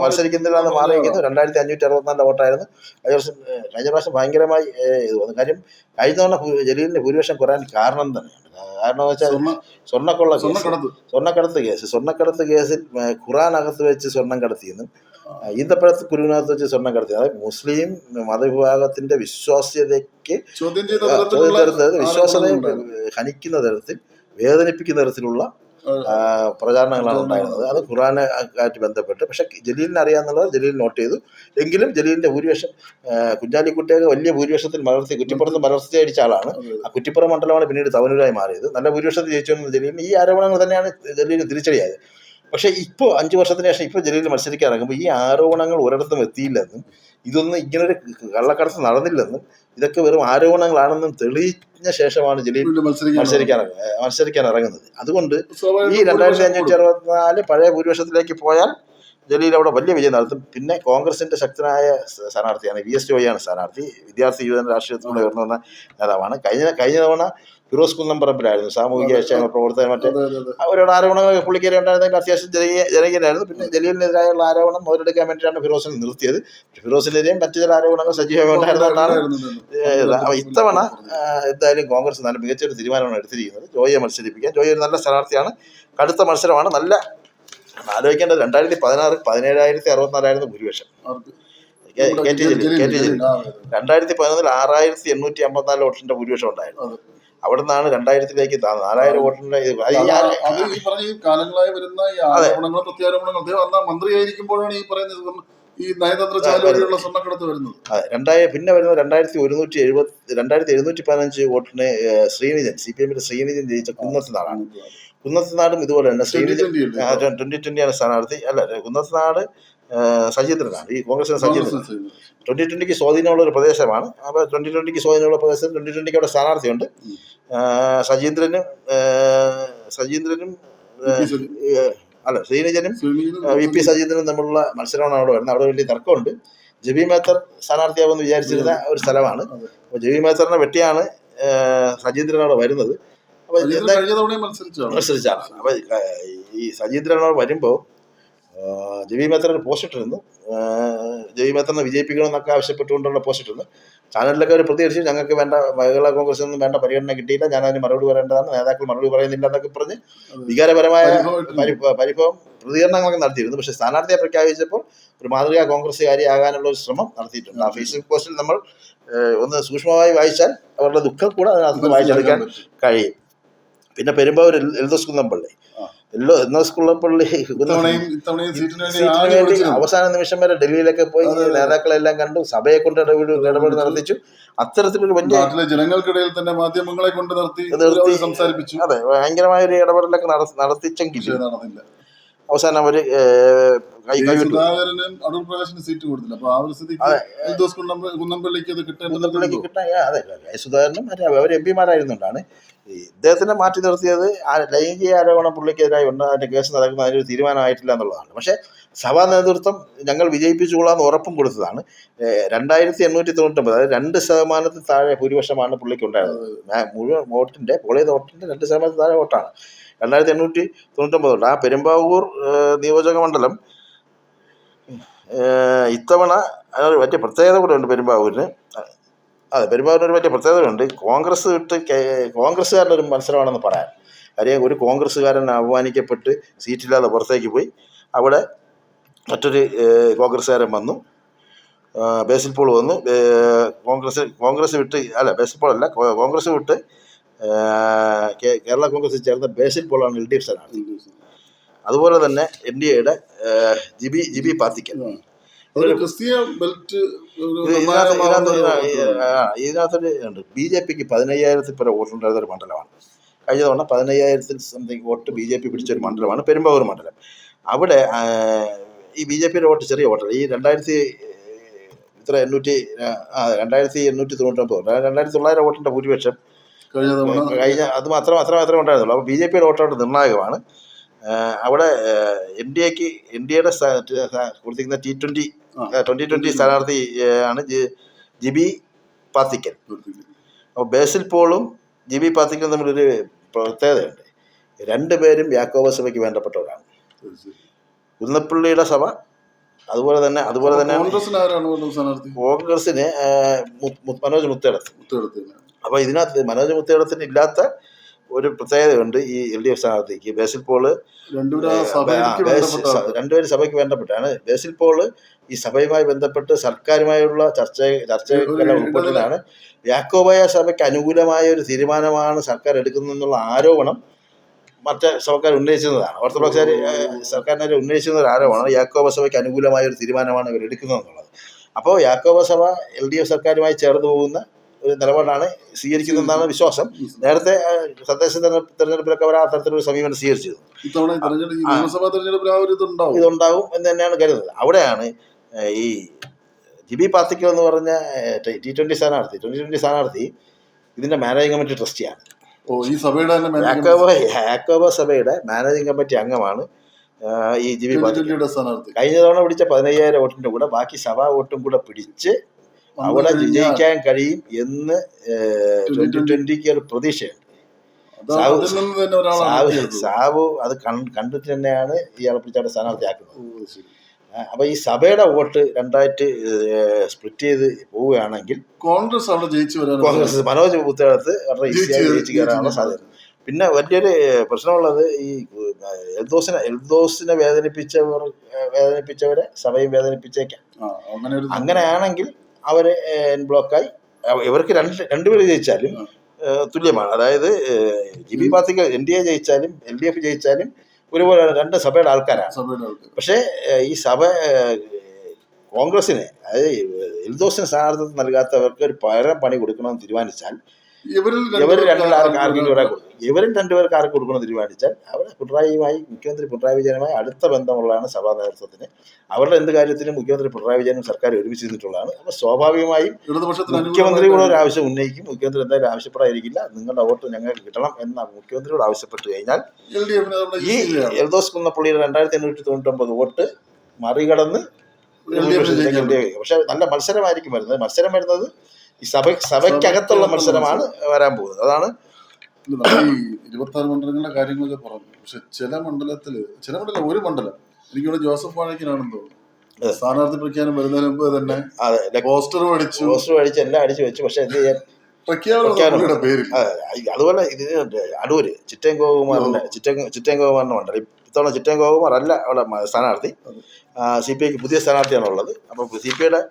മത്സരിക്കുന്നില്ല എന്ന് മാറിയിരിക്കുന്നു. 2564 വോട്ടായിരുന്നു. കഴിഞ്ഞ പ്രാവശ്യം ഭയങ്കരമായി ഇത് വന്നു. കാര്യം കഴിഞ്ഞ തവണ ജലീലിന്റെ ഭൂരിപക്ഷം കുറയാൻ കാരണം തന്നെയാണ്. കാരണം എന്ന് വെച്ചാൽ സ്വർണ്ണക്കടത്ത് കേസിൽ ഖുറാനകത്ത് വെച്ച് സ്വർണം കടത്തിയെന്നും ഈന്തപ്പഴത്ത് കുരുവിനകത്ത് വെച്ച് സ്വർണം കടത്തി, അതായത് മുസ്ലിം മതവിഭാഗത്തിന്റെ വിശ്വാസ്യതയ്ക്ക് വിശ്വാസതയെ ഹനിക്കുന്ന തരത്തിൽ, വേദനിപ്പിക്കുന്ന തരത്തിലുള്ള പ്രചാരണങ്ങളാണ് ഉണ്ടായിരുന്നത്. അത് ഖുറാനെ ആയിട്ട് ബന്ധപ്പെട്ട്. പക്ഷെ ജലീലിനെ അറിയാമെന്നുള്ളത് ജലീൽ നോട്ട് ചെയ്തു. എങ്കിലും ജലീലിന്റെ ഭൂരിപക്ഷം കുഞ്ഞാലിക്കുട്ടിയൊക്കെ വലിയ ഭൂരിപക്ഷത്തിൽ കുറ്റിപ്പുറത്ത് മലർത്തി അടിച്ച ആളാണ്. ആ കുറ്റിപ്പുറം മണ്ഡലമാണ് പിന്നീട് തവനൂരായി മാറിയത്. നല്ല ഭൂരിപക്ഷത്തിൽ ജയിച്ചു ജലീലിന്. ഈ ആരോപണങ്ങൾ തന്നെയാണ് ജലീലിന് തിരിച്ചടിയായത്. പക്ഷേ ഇപ്പോൾ 5 വർഷത്തിന് ശേഷം ഇപ്പോൾ ജലീൽ മത്സരിക്കാൻ ഇറങ്ങുമ്പോൾ ഈ ആരോപണങ്ങൾ ഒരിടത്തും എത്തിയില്ലെന്നും ഇതൊന്നും ഇങ്ങനൊരു കള്ളക്കടത്ത് നടന്നില്ലെന്നും ഇതൊക്കെ വെറും ആരോപണങ്ങളാണെന്നും തെളിയിച്ച ശേഷമാണ് ജലീൽ മത്സരിക്കാൻ ഇറങ്ങുന്നത്. അതുകൊണ്ട് ഈ 2564 പഴയ ഭൂരിപക്ഷത്തിലേക്ക് പോയാൽ ജലീൽ അവിടെ വലിയ വിജയം നടത്തും. പിന്നെ കോൺഗ്രസിന്റെ ശക്തനായ സ്ഥാനാർത്ഥിയാണ് VS ജോയിയാണ് സ്ഥാനാർത്ഥി. വിദ്യാർത്ഥി യുവജന രാഷ്ട്രീയത്തിലൂടെ ഉയർന്നു വന്ന നേതാവാണ്. കഴിഞ്ഞ തവണ ഫിറോസ് കുന്നംപറമ്പിലായിരുന്നു സാമൂഹിക ക്ഷേമ പ്രവർത്തകൻ. മറ്റേ അവരുടെ ആരോപണങ്ങൾ പുള്ളിക്കേരി ഉണ്ടായിരുന്നെങ്കിൽ അത്യാവശ്യം ജനകീയനായിരുന്നു. പിന്നെ ജലീലിനെതിരായുള്ള ആരോപണം മുതലെടുക്കാൻ വേണ്ടിയിട്ടാണ് ഫിറോസിനെ നിർത്തിയത്. ഫിറോസിനെതിരെയും മറ്റു ചില ആരോപണങ്ങൾ സജീവമായി ഉണ്ടായിരുന്നതാണ്. ഇത്തവണ എന്തായാലും കോൺഗ്രസ് നല്ല മികച്ചൊരു തീരുമാനമാണ് എടുത്തിരിക്കുന്നത്, ജോയിയെ മത്സരിപ്പിക്കാൻ. ജോയി ഒരു നല്ല സ്ഥാനാർത്ഥിയാണ്. കടുത്ത മത്സരമാണ്. നല്ല ആലോചിക്കേണ്ടത് 2016 17,064 ഭൂരിപക്ഷം KT ജലീൽ. 2011 6,854 വോട്ടിന്റെ ഭൂരിപക്ഷം ഉണ്ടായിരുന്നു. അവിടെ നിന്നാണ് 2000-ലേക്ക് 4000 വോട്ടിന്റെ കാലങ്ങളായി വരുന്ന ഈ ആരോപണങ്ങൾ, പ്രത്യാരോപണങ്ങൾ മന്ത്രിയായിരിക്കുമ്പോഴാണ് ഈ പറയുന്നത് ഈ നയതന്ത്ര ചാലുവഴിയുള്ള സ്വർണ്ണക്കടത്ത് വരുന്നത്. പിന്നെ വരുന്നത് 2715 വോട്ടിന് ശ്രീനിധൻ, CPM-ന്റെ ശ്രീനിധൻ ജയിച്ച കുന്നത്തുനാടാണ്. കുന്നത്തുനാടും ഇതുപോലെ തന്നെ ശ്രീനിധൻ 2020 സ്ഥാനാർത്ഥി. അല്ല, കുന്നത്തുനാട് സജീന്ദ്രനാണ്, ഈ കോൺഗ്രസിന്റെ സജീന്ദ്രൻ. 2020 സ്വാധീനമുള്ള ഒരു പ്രദേശമാണ്. അപ്പോൾ 2020 സ്വാധീനമുള്ള പ്രദേശത്ത് 2020 അവിടെ സ്ഥാനാർത്ഥിയുണ്ട്. സജീന്ദ്രനും അല്ല ശ്രീനിജനും ശ്രീനിജനും വി പി സജീന്ദ്രനും തമ്മിലുള്ള മത്സരമാണ് അവിടെ വരുന്നത്. അവിടെ വലിയ തർക്കമുണ്ട്. ജെബി മേത്തർ സ്ഥാനാർത്ഥിയാവുമെന്ന് വിചാരിച്ചിരുന്ന ഒരു സ്ഥലമാണ്. അപ്പോൾ ജെബി മേത്തറിനെ വെട്ടിയാണ് സജീന്ദ്രൻ അവിടെ വരുന്നത്. അപ്പോൾ കഴിഞ്ഞ തവണയും മത്സരിച്ചാണ്. അപ്പോൾ ഈ സജീന്ദ്രൻ അവിടെ വരുമ്പോൾ ജെബി മേത്തർ ഒരു പോസ്റ്റ് ഇട്ടിരുന്നു. ജെബി മേത്തറിനെ വിജയിപ്പിക്കണമെന്നൊക്കെ ആവശ്യപ്പെട്ടുകൊണ്ടുള്ള പോസ്റ്റ് ഇട്ടിരുന്നു. ചാനലിലൊക്കെ ഒരു പ്രതികരിച്ചു, ഞങ്ങൾക്ക് വേണ്ട മഹിളാ കോൺഗ്രസിൽ നിന്നും വേണ്ട പരിഗണന കിട്ടിയില്ല, ഞാൻ അതിന് മറുപടി പറയേണ്ടതാണ്, നേതാക്കൾ മറുപടി പറയുന്നില്ല എന്നൊക്കെ പറഞ്ഞ് വികാരപരമായ പരിഭവം പ്രതികരണങ്ങളൊക്കെ നടത്തിയിരുന്നു. പക്ഷേ സ്ഥാനാർത്ഥിയെ പ്രഖ്യാപിച്ചപ്പോൾ ഒരു മാതൃകാ കോൺഗ്രസ്സുകാരിയാകാനുള്ള ഒരു ശ്രമം നടത്തിയിട്ടുണ്ട്. ആ ഫേസ്ബുക്ക് പോസ്റ്റിൽ നമ്മൾ ഒന്ന് സൂക്ഷ്മമായി വായിച്ചാൽ അവരുടെ ദുഃഖം കൂടെ അതിനകത്ത് വായിച്ചെടുക്കാൻ കഴിയും. പിന്നെ പെരുമ്പാവൂർ എൽദോസ് കുന്നപ്പള്ളി അവസാന നിമിഷം വരെ ഡൽഹിയിലൊക്കെ പോയി നേതാക്കളെല്ലാം കണ്ടു, സഭയെ കൊണ്ട് ഇടപെടൽ നടത്തിച്ചു. അത്തരത്തിലൊരു വലിയ ജനങ്ങൾക്കിടയിൽ തന്നെ മാധ്യമങ്ങളെ കൊണ്ട് നിർത്തി സംസാരിപ്പിച്ചു. അതെ, ഭയങ്കരമായ ഒരു ഇടപെടലൊക്കെ നടത്തിച്ചെങ്കിലും നടന്നില്ല. അവസാനം അവര് സീറ്റ് കൊടുത്തില്ല. അപ്പൊ ആ ഒരു കുന്നപ്പള്ളിക്ക് അതെ, സുധാകരനും അവർ എം പിമാരായിരുന്നുകൊണ്ടാണ് ഇദ്ദേഹത്തിനെ മാറ്റി നിർത്തിയത്. ലൈംഗിക ആരോപണം പുള്ളിക്കെതിരായി ഉണ്ട്, അതിന്റെ കേസ് നടക്കുന്ന അതിനൊരു തീരുമാനമായിട്ടില്ല എന്നുള്ളതാണ്. പക്ഷെ സഭാ നേതൃത്വം ഞങ്ങൾ വിജയിപ്പിച്ചുകൊള്ളാമെന്ന് ഉറപ്പും കൊടുത്തതാണ്. 2899, അതായത് 2% താഴെ ഭൂരിപക്ഷമാണ് പുള്ളിക്ക് ഉണ്ടായിരുന്നത്. മുഴുവൻ വോട്ടിന്റെ പോൾ ചെയ്ത വോട്ടിന്റെ 2% താഴെ വോട്ടാണ് 2899. ആ പെരുമ്പാവൂർ നിയോജക മണ്ഡലം ഇത്തവണ അതിനൊരു വലിയ പ്രത്യേകത കൂടെ ഉണ്ട് പെരുമ്പാവൂരിന്. അതെ, പെരുമ്പാവൂരിന് ഒരു വലിയ പ്രത്യേകതയുണ്ട്. കോൺഗ്രസ് വിട്ട് കോൺഗ്രസ്സുകാരുടെ ഒരു മത്സരമാണെന്ന് പറയാം. കാര്യം ഒരു കോൺഗ്രസ്സുകാരൻ അപമാനിക്കപ്പെട്ട് സീറ്റില്ലാതെ പുറത്തേക്ക് പോയി. അവിടെ മറ്റൊരു കോൺഗ്രസ്സുകാരൻ വന്നു, ബേസിൽ പോൾ വന്നു. കോൺഗ്രസ് വിട്ട് ബേസിൽ പോൾ അല്ല, കോൺഗ്രസ് വിട്ട് കേരള കോൺഗ്രസ് ചേർന്ന ബേസിൽ പോളാണ് LDF സ്ഥാനാർത്ഥി. അതുപോലെ തന്നെ NDAയുടെ ജിബി പാത്തിക്കൽ. ഇതിനകത്തൊരു ഉണ്ട്. BJPക്ക് 15,000 പേരെ വോട്ടുണ്ടായിരുന്ന ഒരു മണ്ഡലമാണ്. കഴിഞ്ഞ തവണ 15,000 സംതിങ് വോട്ട് BJP പിടിച്ചൊരു മണ്ഡലമാണ് പെരുമ്പാവൂർ മണ്ഡലം. അവിടെ ഈ BJPയുടെ വോട്ട് ചെറിയ വോട്ടല്ല. ഈ 2899 വോട്ടിന്റെ ഭൂരിപക്ഷം കഴിഞ്ഞ അത് മാത്രമേ ഉണ്ടായിരുന്നുള്ളൂ. അപ്പോൾ BJPയുടെ വോട്ട് അവിടെ നിർണായകമാണ്. അവിടെ NDAയുടെ കൊടുത്തിരിക്കുന്ന T20 സ്ഥാനാർത്ഥി ആണ് ജിബി പാത്തിക്കൽ. അപ്പോൾ ബേസിൽ പോളും ജിബി പാത്തിക്കലും തമ്മിലൊരു പ്രത്യേകതയുണ്ട്. രണ്ടുപേരും യാക്കോബ സഭയ്ക്ക് വേണ്ടപ്പെട്ടവരാണ്. കുന്നപ്പള്ളിയുടെ സഭ അതുപോലെ തന്നെ കോൺഗ്രസിന് മനോജ് മുത്തേടത്ത്. അപ്പോൾ ഇതിനകത്ത് മനോജ് മുത്തേടത്തിന് ഇല്ലാത്ത ഒരു പ്രത്യേകതയുണ്ട് ഈ LDF സ്ഥാനാർത്ഥിക്ക്. ബേസിൽ പോള് രണ്ടുപേരും സഭയ്ക്ക് വേണ്ടപ്പെട്ടാണ്. ബേസിൽ പോള് ഈ സഭയുമായി ബന്ധപ്പെട്ട് സർക്കാരുമായുള്ള ചർച്ചകളെ ഉൾപ്പെട്ടതാണ്. യാക്കോബായ സഭയ്ക്ക് അനുകൂലമായ ഒരു തീരുമാനമാണ് സർക്കാർ എടുക്കുന്നതെന്നുള്ള ആരോപണം മറ്റ് സഭക്കാർ ഉന്നയിച്ചിരുന്നതാണ്. ഓർത്തഡോക്സുകാർ സർക്കാരിനെതിരെ ഉന്നയിച്ചിരുന്ന ഒരു ആരോപണമാണ് യാക്കോബ സഭയ്ക്ക് അനുകൂലമായ ഒരു തീരുമാനമാണ് ഇവർ എടുക്കുന്നതെന്നുള്ളത്. അപ്പോൾ യാക്കോബ സഭ LDF സർക്കാരുമായി ചേർന്ന് പോകുന്ന ഒരു നിലപാടാണ് സ്വീകരിക്കുന്നതെന്നാണ് വിശ്വാസം. നേരത്തെ തദ്ദേശ തെരഞ്ഞെടുപ്പിലൊക്കെ അവർ ആ തരത്തിലൊരു സമീപനം സ്വീകരിച്ചത്. ഇതുണ്ടാവും എന്ന് തന്നെയാണ് കരുതുന്നത്. അവിടെയാണ് ഈ ജിബി പാത്തിക്കൽ എന്ന് പറഞ്ഞ T20 സ്ഥാനാർത്ഥി ഇതിന്റെ മാനേജിംഗ് കമ്മിറ്റി ട്രസ്റ്റിയാണ്. യാക്കോബ സഭയുടെ മാനേജിംഗ് കമ്മിറ്റി അംഗമാണ് ഈ ജിബി പാത്തിക്കൽ. കഴിഞ്ഞ തവണ പിടിച്ച 15,000 വോട്ടിന്റെ കൂടെ ബാക്കി സഭാ വോട്ടും കൂടെ പിടിച്ച് അവിടെ വിജയിക്കാൻ കഴിയും എന്ന് 2020 ഒരു പ്രതീക്ഷയുണ്ട്. സാബു അത് കണ്ടിട്ട് തന്നെയാണ് ഇയാളെ പിടിച്ചവിടെ സ്ഥാനാർത്ഥിയാക്കുന്നത്. അപ്പൊ ഈ സഭയുടെ വോട്ട് രണ്ടായിട്ട് സ്പ്ലിറ്റ് ചെയ്ത് പോവുകയാണെങ്കിൽ കോൺഗ്രസ് മനോജ് മുത്തേടത്ത് വളരെ ഈസിയായി ജയിച്ചു കയറാനുള്ള സാധ്യത. പിന്നെ വലിയൊരു പ്രശ്നമുള്ളത് ഈ എൽദോസിനെ വേദനിപ്പിച്ചവരെ സഭയും വേദനിപ്പിച്ചേക്കാം. അങ്ങനെയാണെങ്കിൽ അവര് ബ്ലോക്കായി ഇവർക്ക് രണ്ടുപേര് ജയിച്ചാലും തുല്യമാണ്. അതായത് ജിബി പാത്തിക്കൽ NDA ജയിച്ചാലും LDF ജയിച്ചാലും ഒരുപോലെ രണ്ട് സഭയുടെ ആൾക്കാരാണ്. പക്ഷേ ഈ സഭ കോൺഗ്രസിന്, അതായത് എൽദോസിന് സ്ഥാനാർത്ഥിത്വം നൽകാത്തവർക്ക് ഒരു പകരം പണി കൊടുക്കണമെന്ന് തീരുമാനിച്ചാൽ ഇവരിൽ ഇവർ രണ്ടിൽ ആർക്കെങ്കിലും രണ്ടുപേർക്ക് ഒരാൾ കൊടുക്കും. ഇവരും രണ്ടുപേർക്ക് ആർക്ക് കൊടുക്കണമെന്ന് തീരുമാനിച്ചാൽ അവിടെ മുഖ്യമന്ത്രി പിണറായി വിജയനുമായി അടുത്ത ബന്ധമുള്ളതാണ് സഭാ നേതൃത്വത്തിന്. അവരുടെ എന്ത് കാര്യത്തിലും മുഖ്യമന്ത്രി പിണറായി വിജയനും സർക്കാർ ഒരുമിച്ച് നിന്നിട്ടുള്ളതാണ്. അപ്പോൾ സ്വാഭാവികമായും ഇടതുപക്ഷത്തിന് മുഖ്യമന്ത്രി കൂടെ ഒരു ആവശ്യം ഉന്നയിക്കും. മുഖ്യമന്ത്രി എന്തായാലും ആവശ്യപ്പെടാതിരിക്കില്ല, നിങ്ങളുടെ വോട്ട് ഞങ്ങൾക്ക് കിട്ടണം എന്ന് മുഖ്യമന്ത്രിയോട് ആവശ്യപ്പെട്ട് കഴിഞ്ഞാൽ ഈ എൽദോസ് കുന്നപ്പള്ളിയുടെ 2899 വോട്ട് മറികടന്ന് പക്ഷെ നല്ല മത്സരമായിരിക്കും വരുന്നത്. മത്സരം വരുന്നത് ഈ സഭയ്ക്കകത്തുള്ള മത്സരമാണ് വരാൻ പോകുന്നത്. അതാണ് 26 മണ്ഡലങ്ങളുടെ കാര്യങ്ങളൊക്കെ പറഞ്ഞു. പക്ഷെ ചില മണ്ഡലം ഒരു മണ്ഡലം എനിക്കിവിടെ ജോസഫ് വാഴക്കനാണെന്ന് തോന്നുന്നു സ്ഥാനാർത്ഥി പ്രഖ്യാപനം വരുന്നതിന് മുമ്പ് തന്നെ പോസ്റ്റർ അടിച്ച് എല്ലാം അടിച്ചു വെച്ചു. പക്ഷെ എന്ത് ചെയ്യാൻ പ്രഖ്യാപനം പേര് അതുപോലെ ഇത് അടൂര് ചിറ്റേങ്കോകുമാറിന്റെ മണ്ഡലം ഇത്തവണ ചിറ്റേങ്കോകുമാർ അല്ല അവിടെ സ്ഥാനാർത്ഥി. CPIക്ക് പുതിയ സ്ഥാനാർത്ഥിയാണ് ഉള്ളത്. അപ്പോൾ CPIയുടെ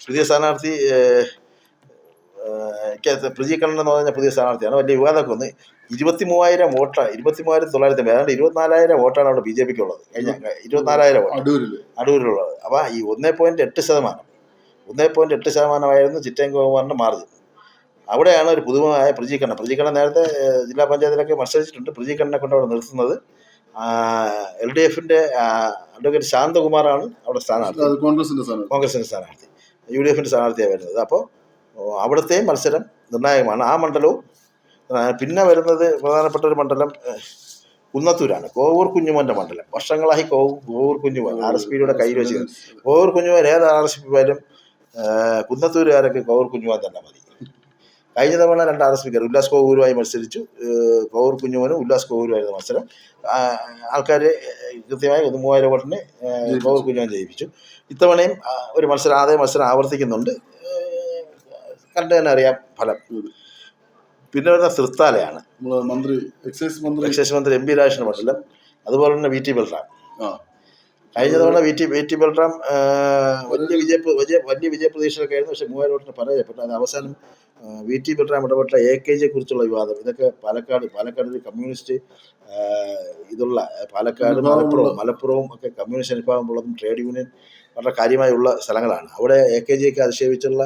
പുതിയ സ്ഥാനാർത്ഥി പ്രജി കണ്ണൻ എന്ന് പറഞ്ഞ പുതിയ സ്ഥാനാർത്ഥിയാണ്. വലിയ വിവാദമൊക്കെ ഒന്ന് 23,000 വോട്ട് 23,950 ഏതാണ്ട് 24,000 വോട്ടാണ് അവിടെ BJPക്ക് ഉള്ളത്. കഴിഞ്ഞ 24,000 വോട്ട് അടൂരിലുള്ളത്. അപ്പോൾ ഈ 1.8% ചിറ്റേങ്കോകുമാറിന്റെ മാർജിൻ. അവിടെയാണ് ഒരു പുതുമയായ പ്രജി കണ്ണൻ നേരത്തെ ജില്ലാ പഞ്ചായത്തിലൊക്കെ മത്സരിച്ചിട്ടുണ്ട്. പ്രജി കണ്ണനെ കൊണ്ട് അവിടെ നിർത്തുന്നത് LDFന്റെ അഡ്വക്കേറ്റ് ശാന്തകുമാറാണ് അവിടെ സ്ഥാനാർത്ഥി, കോൺഗ്രസിന്റെ സ്ഥാനാർത്ഥി. UDFന്റെ സ്ഥാനാർത്ഥിയാണ് വരുന്നത്. അപ്പോൾ അവിടുത്തെയും മത്സരം നിർണായകമാണ്. ആ മണ്ഡലവും പിന്നെ വരുന്നത് പ്രധാനപ്പെട്ട ഒരു മണ്ഡലം കുന്നത്തൂരാണ്. കോവൂർ കുഞ്ഞുമോൻ്റെ മണ്ഡലം. വർഷങ്ങളായി കോവൂർ കുഞ്ഞുമോൻ RSPയുടെ കയ്യിൽ വെച്ച് കോവൂർ കുഞ്ഞുമോൻ ഏത് RSP പോയാലും കുന്നത്തൂരുകാരൊക്കെ കോവൂർ കുഞ്ഞുമോൻ തന്നെ മതി. കഴിഞ്ഞ തവണ 2 RSPക്കാർ ഉല്ലാസ് കോവൂരുമായി മത്സരിച്ചു. കോവൂർ കുഞ്ഞുമോനും ഉല്ലാസ് കോവൂരുമായിരുന്നു മത്സരം. ആൾക്കാർ കൃത്യമായി 3,000 വോട്ടിന് കോവൂർ കുഞ്ഞുമോൻ ജയിപ്പിച്ചു. ഇത്തവണയും ഒരു അതേ മത്സരം ആവർത്തിക്കുന്നുണ്ട്. കണ്ടു തന്നെ അറിയാം ഫലം. പിന്നെ വരുന്ന തൃത്താലയാണ്. എക്സൈസ് മന്ത്രി MP രാജേഷിന്റെ മണ്ഡലം. അതുപോലെ തന്നെ VT ബൽറാം. കഴിഞ്ഞ തവണ VT ബൽറാം വലിയ വിജയപ്രതീക്ഷയൊക്കെ ആയിരുന്നു. പക്ഷെ 3,000 വോട്ടിന് പരാജയപ്പെട്ടു. അത് അവസാനം VT ബൽറാം ഇടപെട്ട AKJ കുറിച്ചുള്ള വിവാദം. ഇതൊക്കെ പാലക്കാട് ഒരു കമ്മ്യൂണിസ്റ്റ് ഇതുള്ള മലപ്പുറവും ഒക്കെ കമ്മ്യൂണിസ്റ്റ് അനുഭാവമുള്ളതും ട്രേഡ് യൂണിയൻ വളരെ കാര്യമായുള്ള സ്ഥലങ്ങളാണ്. അവിടെ AKJക്ക് അധിക്ഷേപിച്ചുള്ള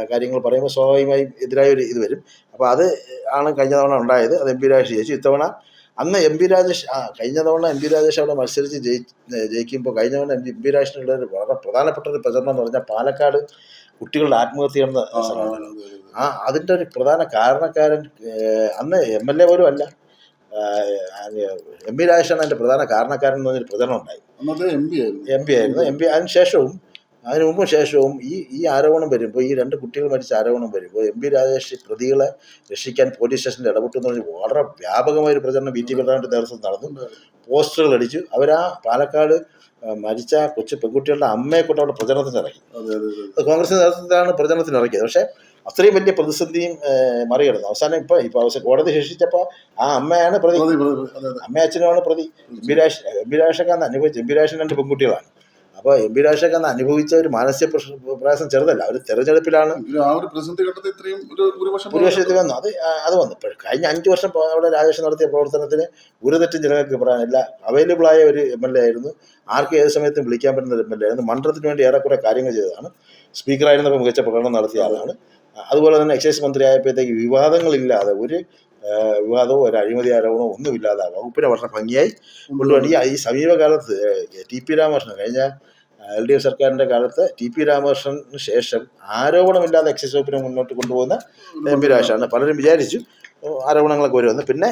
കാര്യങ്ങൾ പറയുമ്പോൾ സ്വാഭാവികമായും എതിരായ ഒരു ഇത് വരും. അപ്പോൾ അത് ആണ് കഴിഞ്ഞ തവണ ഉണ്ടായത്. അത് MP രാജേഷ് ജയിച്ചു. ഇത്തവണ അന്ന് കഴിഞ്ഞ തവണ MP രാജേഷ് അവിടെ മത്സരിച്ച് ജയിക്കുമ്പോൾ കഴിഞ്ഞ തവണ MP രാജേഷിനുള്ള ഒരു വളരെ പ്രധാനപ്പെട്ട ഒരു പ്രചരണം എന്ന് പറഞ്ഞാൽ പാലക്കാട് കുട്ടികളുടെ ആത്മഹത്യ എന്ന സ്ഥലമാണ്. അതിൻ്റെ ഒരു പ്രധാന കാരണക്കാരൻ അന്ന് MLA പോലും അല്ല, MP രാജേഷാണ് അതിൻ്റെ പ്രധാന കാരണക്കാരൻ എന്ന് പറഞ്ഞൊരു പ്രചരണം ഉണ്ടായി. MP ആയിരുന്നു. അതിനു മുമ്പും ശേഷവും ഈ ആരോപണം വരുമ്പോൾ, ഈ 2 കുട്ടികൾ മരിച്ച ആരോപണം വരുമ്പോൾ MP രാജേഷ് പ്രതികളെ രക്ഷിക്കാൻ പോലീസ് സ്റ്റേഷനിൽ ഇടപെട്ടെന്ന് പറഞ്ഞ് വളരെ വ്യാപകമായൊരു പ്രചരണം VT ബൽറാമിന്റെ നേതൃത്വത്തിൽ നടന്നു. പോസ്റ്ററുകൾ അടിച്ചു. അവരാ പാലക്കാട് മരിച്ച കൊച്ചു പെൺകുട്ടികളുടെ അമ്മയെ കൊണ്ട് അവിടെ പ്രചരണത്തിന് ഇറക്കി. കോൺഗ്രസിന്റെ നേതൃത്വത്തിലാണ് പ്രചരണത്തിന് ഇറക്കിയത്. പക്ഷേ അത്രയും വലിയ പ്രതിസന്ധിയും മറികടന്നു. അവസാനം ഇപ്പൊ കോടതി ശിക്ഷിച്ചപ്പോൾ ആ അമ്മയാണ് പ്രതി, അമ്മയും അച്ഛനുമാണ് പ്രതി. MP രാജേഷൊക്കെ അന്ന് അനുഭവിച്ചു. MP രാജേഷിന് 2 പെൺകുട്ടികളാണ്. അപ്പോൾ MP രാജേഷൊക്കെ അന്ന് അനുഭവിച്ച ഒരു മാനസിക പ്രയാസം ചെറുതല്ല. ഒരു തെരഞ്ഞെടുപ്പിലാണ് ഭൂരിപക്ഷത്തിൽ വന്നു. അത് വന്നു. കഴിഞ്ഞ 5 വർഷം അവിടെ രാജേഷ് നടത്തിയ പ്രവർത്തനത്തിന് ഒരു തെറ്റും ജനങ്ങൾക്ക് പറയാനില്ല. അവൈലബിളായ ഒരു MLA ആയിരുന്നു. ആർക്കും ഏത് സമയത്തും വിളിക്കാൻ പറ്റുന്ന ഒരു MLA ആയിരുന്നു. മണ്ഡലത്തിന് വേണ്ടി ഏറെക്കുറെ കാര്യങ്ങൾ ചെയ്തതാണ്. സ്പീക്കറായിരുന്നപ്പോൾ മികച്ച പ്രകടനം നടത്തിയ ആളാണ്. അതുപോലെ തന്നെ എക്സൈസ് മന്ത്രി ആയപ്പോഴത്തേക്ക് വിവാദങ്ങളില്ലാതെ ഒരു വിവാദമോ ഒരു അഴിമതി ആരോപണമോ ഒന്നുമില്ലാതെ വകുപ്പിനെ വളരെ ഭംഗിയായി കൊണ്ടുപോയി. ഈ സമീപകാലത്ത് TP രാമകൃഷ്ണൻ കഴിഞ്ഞ LDF സർക്കാരിൻ്റെ കാലത്ത് TP രാമകൃഷ്ണന് ശേഷം ആരോപണമില്ലാതെ എക്സൈസ് വകുപ്പിനെ മുന്നോട്ട് കൊണ്ടുപോകുന്ന MP രാജേഷാണ്. പലരും വിചാരിച്ചു ആരോപണങ്ങളൊക്കെ വരുമെന്ന്. പിന്നെ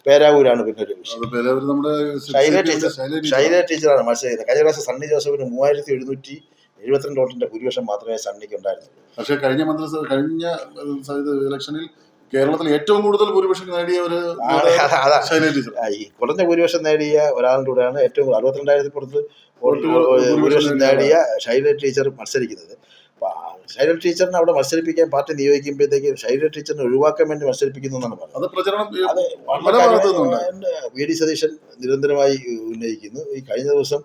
പേരാവൂരാണ് പിന്നെ ഒരു വിഷയം. ശൈല ടീച്ചറാണ് മത്സരിക്കുന്നത്. കഴിഞ്ഞ പ്രാവശ്യം സണ്ണി ജോസഫിന് 3,772 വോട്ടിന്റെ ഭൂരിപക്ഷം മാത്രമേ സണ്ണിക്ക് ഉണ്ടായിരുന്നുള്ളൂ. പക്ഷേ കഴിഞ്ഞ ഇലക്ഷനിൽ കേരളത്തിൽ ഏറ്റവും കൂടുതൽ ഭൂരിപക്ഷം നേടിയ ഒരു കുറഞ്ഞ ഭൂരിപക്ഷം നേടിയ ഒരാളുടെ കൂടെയാണ് ഏറ്റവും 62,000 പുറത്ത് ഭൂരിപക്ഷം നേടിയ ശൈല ടീച്ചർ മത്സരിക്കുന്നത്. ശൈല ടീച്ചറിനെ അവിടെ മത്സരിപ്പിക്കാൻ പാർട്ടി നിയോഗിക്കുമ്പോഴത്തേക്ക് ശൈല ടീച്ചറിനെ ഒഴിവാക്കാൻ വേണ്ടി മത്സരിപ്പിക്കുന്നു എന്നാണ് പറഞ്ഞത്. VD സതീശൻ നിരന്തരമായി ഉന്നയിക്കുന്നു. ഈ കഴിഞ്ഞ ദിവസം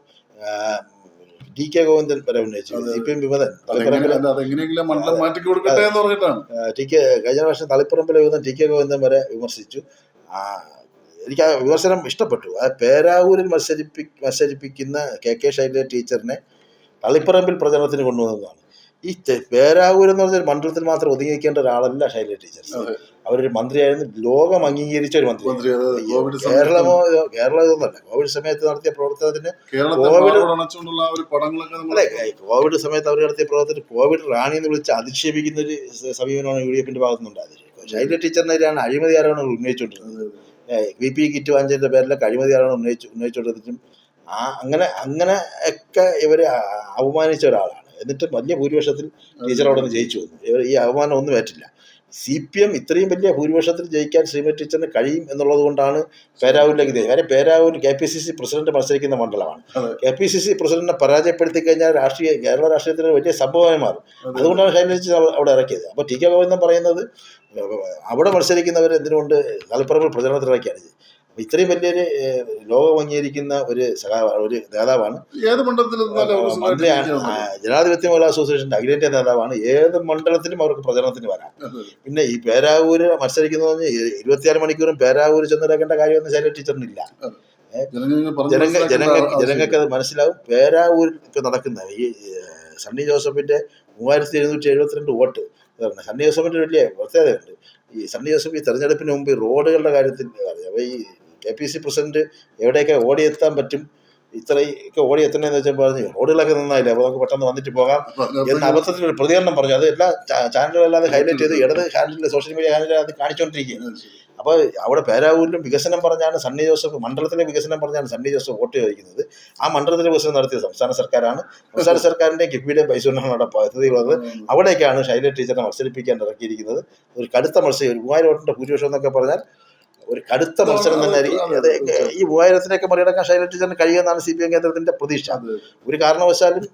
DK ഗോവിന്ദൻ വരെ ഉന്നയിച്ചു. CPM വിമതൻ കഴിഞ്ഞ പ്രാവശ്യം തളിപ്പറമ്പിലെ വിമതൻ TK ഗോവിന്ദൻ വരെ വിമർശിച്ചു. എനിക്ക് ആ വിമർശനം ഇഷ്ടപ്പെട്ടു. പേരാവൂരിൽ മത്സരിപ്പിക്കുന്ന KK ശൈല ടീച്ചറിനെ തളിപ്പറമ്പിൽ പ്രചരണത്തിന് കൊണ്ടുവന്നതാണ്. ഈ പേരാവൂർ എന്ന് പറഞ്ഞൊരു മണ്ഡലത്തിൽ മാത്രം ഒതുങ്ങിയിരിക്കേണ്ട ഒരാളല്ല ശൈല ടീച്ചർ. അവരൊരു മന്ത്രിയായിരുന്നു, ലോകം അംഗീകരിച്ച ഒരു മന്ത്രി. മന്ത്രി അത് കോവിഡ് കേരളമോ കേരളം ഇതൊന്നല്ല, കോവിഡ് സമയത്ത് നടത്തിയ പ്രവർത്തനത്തിന് കേരളത്തെ അണച്ചുകൊണ്ടുള്ള ഒരു പടങ്ങളൊക്കെ അല്ലെ, കോവിഡ് സമയത്ത് അവർ നടത്തിയ പ്രവർത്തനത്തിന് കോവിഡ് റാണി എന്ന് വിളിച്ച് അധിക്ഷേപിക്കുന്ന ഒരു സമീപനമാണ് UDF-ന്റെ ഭാഗത്തുനിന്നുണ്ടായത്. ശൈലജ ടീച്ചറിനെതിരെയാണ് അഴിമതി ആരോപണങ്ങൾ ഉന്നയിച്ചുകൊണ്ടിരുന്നത്. PP കിറ്റ് വാങ്ങിച്ചതിന്റെ പേരിലൊക്കെ അഴിമതി ആരോപണം ഉന്നയിച്ചുകൊണ്ടിരുന്നിട്ടും അങ്ങനെ ഒക്കെ ഇവരെ അപമാനിച്ച ഒരാളാണ്. എന്നിട്ട് വലിയ ഭൂരിപക്ഷത്തിൽ ടീച്ചർ അവിടെ നിന്ന് ജയിച്ചു വന്നു. ഇവർ ഈ അപമാനം ഒന്നും ഏറ്റില്ല. CPM ഇത്രയും വലിയ ഭൂരിപക്ഷത്തിൽ ജയിക്കാൻ ശ്രീമതി ടീച്ചറിന് കഴിയും എന്നുള്ളത് കൊണ്ടാണ് പേരാവൂരിലേക്ക് തരുന്നത്. കാര്യം പേരാവൂർ KPCC പ്രസിഡന്റ് മത്സരിക്കുന്ന മണ്ഡലമാണ്. KPCC പ്രസിഡന്റിനെ പരാജയപ്പെടുത്തി കഴിഞ്ഞാൽ കേരള രാഷ്ട്രീയത്തിന് വലിയ സംഭവമായി മാറും. അതുകൊണ്ടാണ് ശൈലജ ടീച്ചർ അവിടെ ഇറക്കിയത്. അപ്പോൾ TK ഗോവിന്ദൻ പറയുന്നത് അവിടെ മത്സരിക്കുന്നവർ എന്തിനുകൊണ്ട് തളിപ്പറമ്പിൽ പ്രചരണത്തിനിറക്കിയാണ്. ഇത്രയും വലിയൊരു ലോകം അംഗീകരിക്കുന്ന ഒരു നേതാവാണ്. ജനാധിപത്യ മഹിളാ അസോസിയേഷന്റെ അഖിലേന്ത്യാ നേതാവാണ്. ഏത് മണ്ഡലത്തിലും അവർക്ക് പ്രചരണത്തിന് വരാം. പിന്നെ ഈ പേരാവൂര് മത്സരിക്കുന്നത് 24 മണിക്കൂറും പേരാവൂര് ചെന്നിറക്കേണ്ട കാര്യമൊന്നും ശൈലജ ടീച്ചറിനില്ല. ജനങ്ങൾക്ക് അത് മനസ്സിലാവും. പേരാവൂരിൽ ഇപ്പൊ നടക്കുന്ന ഈ സണ്ണി ജോസഫിന്റെ 3772 വോട്ട്, സണ്ണി ജോസഫിന്റെ വലിയ പ്രത്യേകതയുണ്ട്. ഈ സണ്ണി ജോസഫ് ഈ തെരഞ്ഞെടുപ്പിന് മുമ്പ് റോഡുകളുടെ കാര്യത്തിൽ അപ്പോൾ ഈ KPCC പ്രസിഡന്റ് എവിടെയൊക്കെ ഓടിയെത്താൻ പറ്റും, ഇത്രയൊക്കെ ഓടിയെത്തണമെന്ന് വെച്ചാൽ പറഞ്ഞു റോഡുകളൊക്കെ നന്നായില്ല, അപ്പോൾ നമുക്ക് പെട്ടെന്ന് വന്നിട്ട് പോകാം എന്ന അബദ്ധത്തിൽ ഒരു പ്രതികരണം പറഞ്ഞു. അത് എല്ലാ ചാനലുകളല്ലാതെ ഹൈലൈറ്റ് ചെയ്ത് ഇടത് ഹാൻഡിൽ സോഷ്യൽ മീഡിയ ഹാൻഡിൽ അത് കാണിച്ചുകൊണ്ടിരിക്കുകയാണ്. അപ്പോൾ അവിടെ പേരാവൂരിലും വികസനം പറഞ്ഞാണ് സണ്ണി ജോസഫ്, മണ്ഡലത്തിലെ വികസനം പറഞ്ഞാണ് സണ്ണി ജോസഫ് വോട്ട് ചോദിക്കുന്നത്. ആ മണ്ഡലത്തിലെ വികസനം നടത്തിയത് സംസ്ഥാന സർക്കാരാണ്. സംസ്ഥാന സർക്കാരിൻ്റെ കിഫ്ബിയുടെ പൈസ കൊണ്ടാണ് അവിടെ പദ്ധതിയുള്ളത്. അവിടേക്കാണ് ശൈലജ ടീച്ചറിനെ മത്സരിപ്പിക്കാൻ ഇറക്കിയിരിക്കുന്നത്. ഒരു കടുത്ത മത്സരം, 3000 വോട്ടിൻ്റെ ഭൂരിപക്ഷം എന്നൊക്കെ പറഞ്ഞാൽ ഒരു കടുത്ത മത്സരം തന്നെ ആയിരിക്കും. അത് ഈ 3000-നെയൊക്കെ മറികടക്കാൻ ശൈലജ ടീച്ചറിന് കഴിയുമെന്നാണ് CPM കേന്ദ്രത്തിന്റെ പ്രതീക്ഷ. ഒരു കാരണവശാലും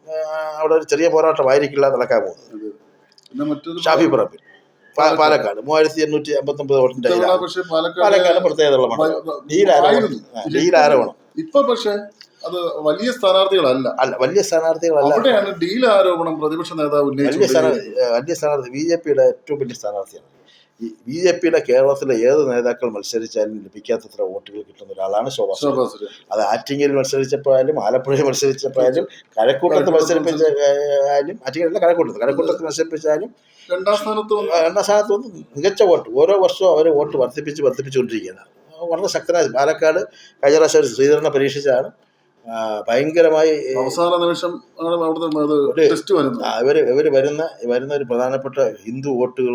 അവിടെ ഒരു ചെറിയ പോരാട്ടമായിരിക്കില്ല നടക്കാൻ പോകുന്നത്. ഷാഫി പറമ്പിൽ പാലക്കാട് 3859 വോട്ടിന്റെ പാലക്കാട് പ്രത്യേകതയുള്ള മണ്ഡലം. ഡീലാരോപണം ഇപ്പൊ പക്ഷേ അത് വലിയ സ്ഥാനാർത്ഥികളല്ല. വലിയ സ്ഥാനാർത്ഥികളല്ല. അവിടെയാണ് ഡീൽ ആരോപണം പ്രതിപക്ഷ നേതാവ് വലിയ സ്ഥാനാർത്ഥി BJP-യുടെ ഏറ്റവും വലിയ സ്ഥാനാർത്ഥിയാണ്. ഈ BJP-യുടെ കേരളത്തിലെ ഏത് നേതാക്കൾ മത്സരിച്ചാലും ലഭിക്കാത്തത്ര വോട്ടുകൾ കിട്ടുന്ന ഒരാളാണ് ശോഭാ സുരേന്ദ്രൻ. അത് ആറ്റിങ്ങൽ മത്സരിച്ചപ്പോഴാലും ആലപ്പുഴയിൽ മത്സരിച്ചപ്പോഴാലും കഴക്കൂട്ടത്ത് മത്സരിപ്പിച്ചാലും, ആറ്റിങ്ങലല്ല കഴക്കൂട്ടത്ത് മത്സരിപ്പിച്ചാലും രണ്ടാം സ്ഥാനത്ത് വന്ന് മികച്ച വോട്ട് ഓരോ വർഷവും അവർ വോട്ട് വർദ്ധിപ്പിച്ചുകൊണ്ടിരിക്കുകയാണ്. വളരെ ശക്തനായ പാലക്കാട് കഴിഞ്ഞ പ്രാവശ്യം ഒരു ശ്രീധരനെ പരീക്ഷിച്ചാണ് ഭയങ്കരമായി അവസാന നിമിഷം ഇവർ വരുന്ന ഒരു പ്രധാനപ്പെട്ട ഹിന്ദു വോട്ടുകൾ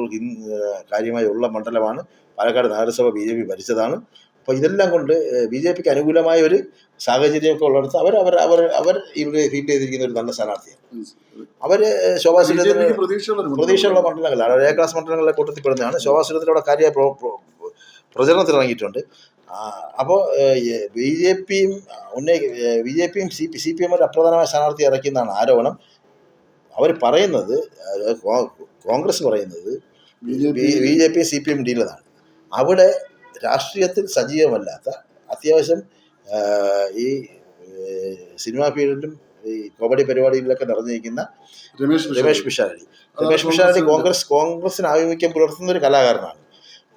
കാര്യമായി ഉള്ള മണ്ഡലമാണ് പാലക്കാട് നഗരസഭ. BJP ഭരിച്ചതാണ്. അപ്പോൾ ഇതെല്ലാം കൊണ്ട് BJP-ക്ക് അനുകൂലമായ ഒരു സാഹചര്യമൊക്കെ ഉള്ളിടത്ത് അവർ ഇവിടെ ഫീൽഡ് ചെയ്തിരിക്കുന്ന ഒരു നല്ല സ്ഥാനാർത്ഥിയാണ്. അവര് ശോഭാ സുരേന്ദ്രന് പ്രതീക്ഷയുള്ള മണ്ഡലങ്ങളാണ്, A ക്ലാസ് മണ്ഡലങ്ങളിലെ കൂട്ടത്തിൽപ്പെടുന്നതാണ്. ശോഭാ സുരേന്ദ്രൻ അവിടെ കാര്യമായി പ്രചരണത്തിൽ ഇറങ്ങിയിട്ടുണ്ട്. അപ്പോൾ BJP-യും CPM ഒരു അപ്രധാനമായ സ്ഥാനാർത്ഥി ഇറക്കിയെന്നാണ് ആരോപണം. അവർ പറയുന്നത്, കോൺഗ്രസ് പറയുന്നത് BJP CPM ഡീലെന്നാണ്. അവിടെ രാഷ്ട്രീയത്തിൽ സജീവമല്ലാത്ത, അത്യാവശ്യം ഈ സിനിമാ ഫീൽഡിലും ഈ കോമഡി പരിപാടികളിലൊക്കെ നിറഞ്ഞിരിക്കുന്ന രമേശ് പിഷാരടി കോൺഗ്രസിന് ആഭിമുഖ്യം പുലർത്തുന്ന ഒരു കലാകാരനാണ്.